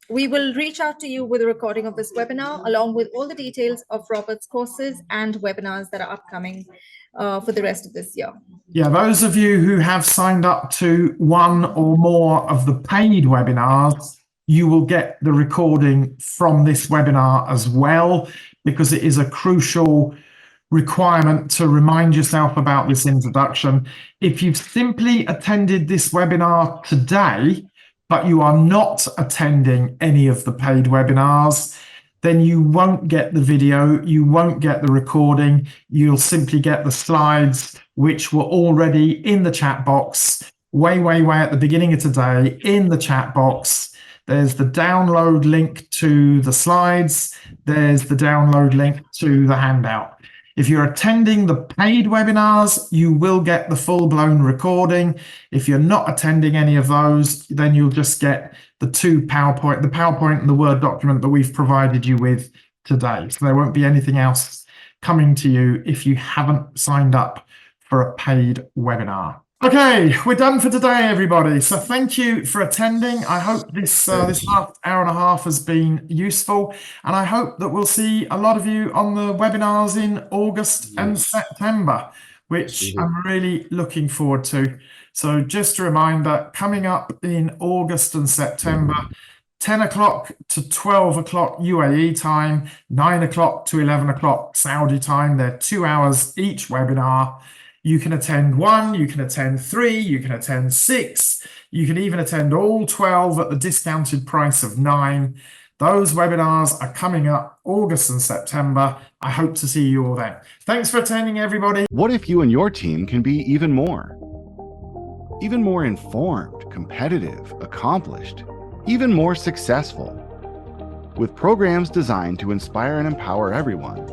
we will reach out to you with a recording of this webinar, along with all the details of Robert's courses and webinars that are upcoming for the rest of this year. Yeah, those of you who have signed up to one or more of the paid webinars, you will get the recording from this webinar as well, because it is a crucial requirement to remind yourself about this introduction. If you've simply attended this webinar today, but you are not attending any of the paid webinars, then you won't get the video, you won't get the recording, you'll simply get the slides, which were already in the chat box, way at the beginning of today, in the chat box. There's the download link to the slides, there's the download link to the handout. If you're attending the paid webinars, you will get the full-blown recording. If you're not attending any of those, then you'll just get the 2 PowerPoint, the PowerPoint and the Word document that we've provided you with today. So there won't be anything else coming to you if you haven't signed up for a paid webinar. Okay, we're done for today, everybody. So thank you for attending. I hope this last hour and a half has been useful, and I hope that we'll see a lot of you on the webinars in August and September, which I'm really looking forward to. So just a reminder, coming up in August and September, 10 o'clock to 12 o'clock UAE time, 9 o'clock to 11 o'clock Saudi time. They're 2 hours each webinar. You can attend 1, you can attend 3, you can attend 6, you can even attend all 12 at the discounted price of 9. Those webinars are coming up August and September. I hope to see you all then. Thanks for attending, everybody. What if you and your team can be even more informed, competitive, accomplished, even more successful, with programs designed to inspire and empower everyone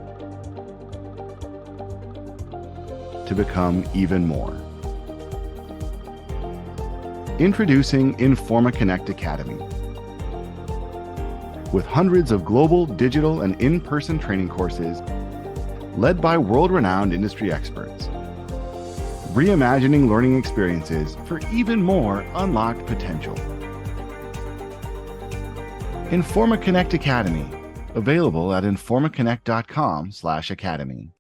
to become even more. Introducing Informa Connect Academy. With hundreds of global, digital, and in-person training courses led by world-renowned industry experts, reimagining learning experiences for even more unlocked potential. Informa Connect Academy, available at informaconnect.com/academy.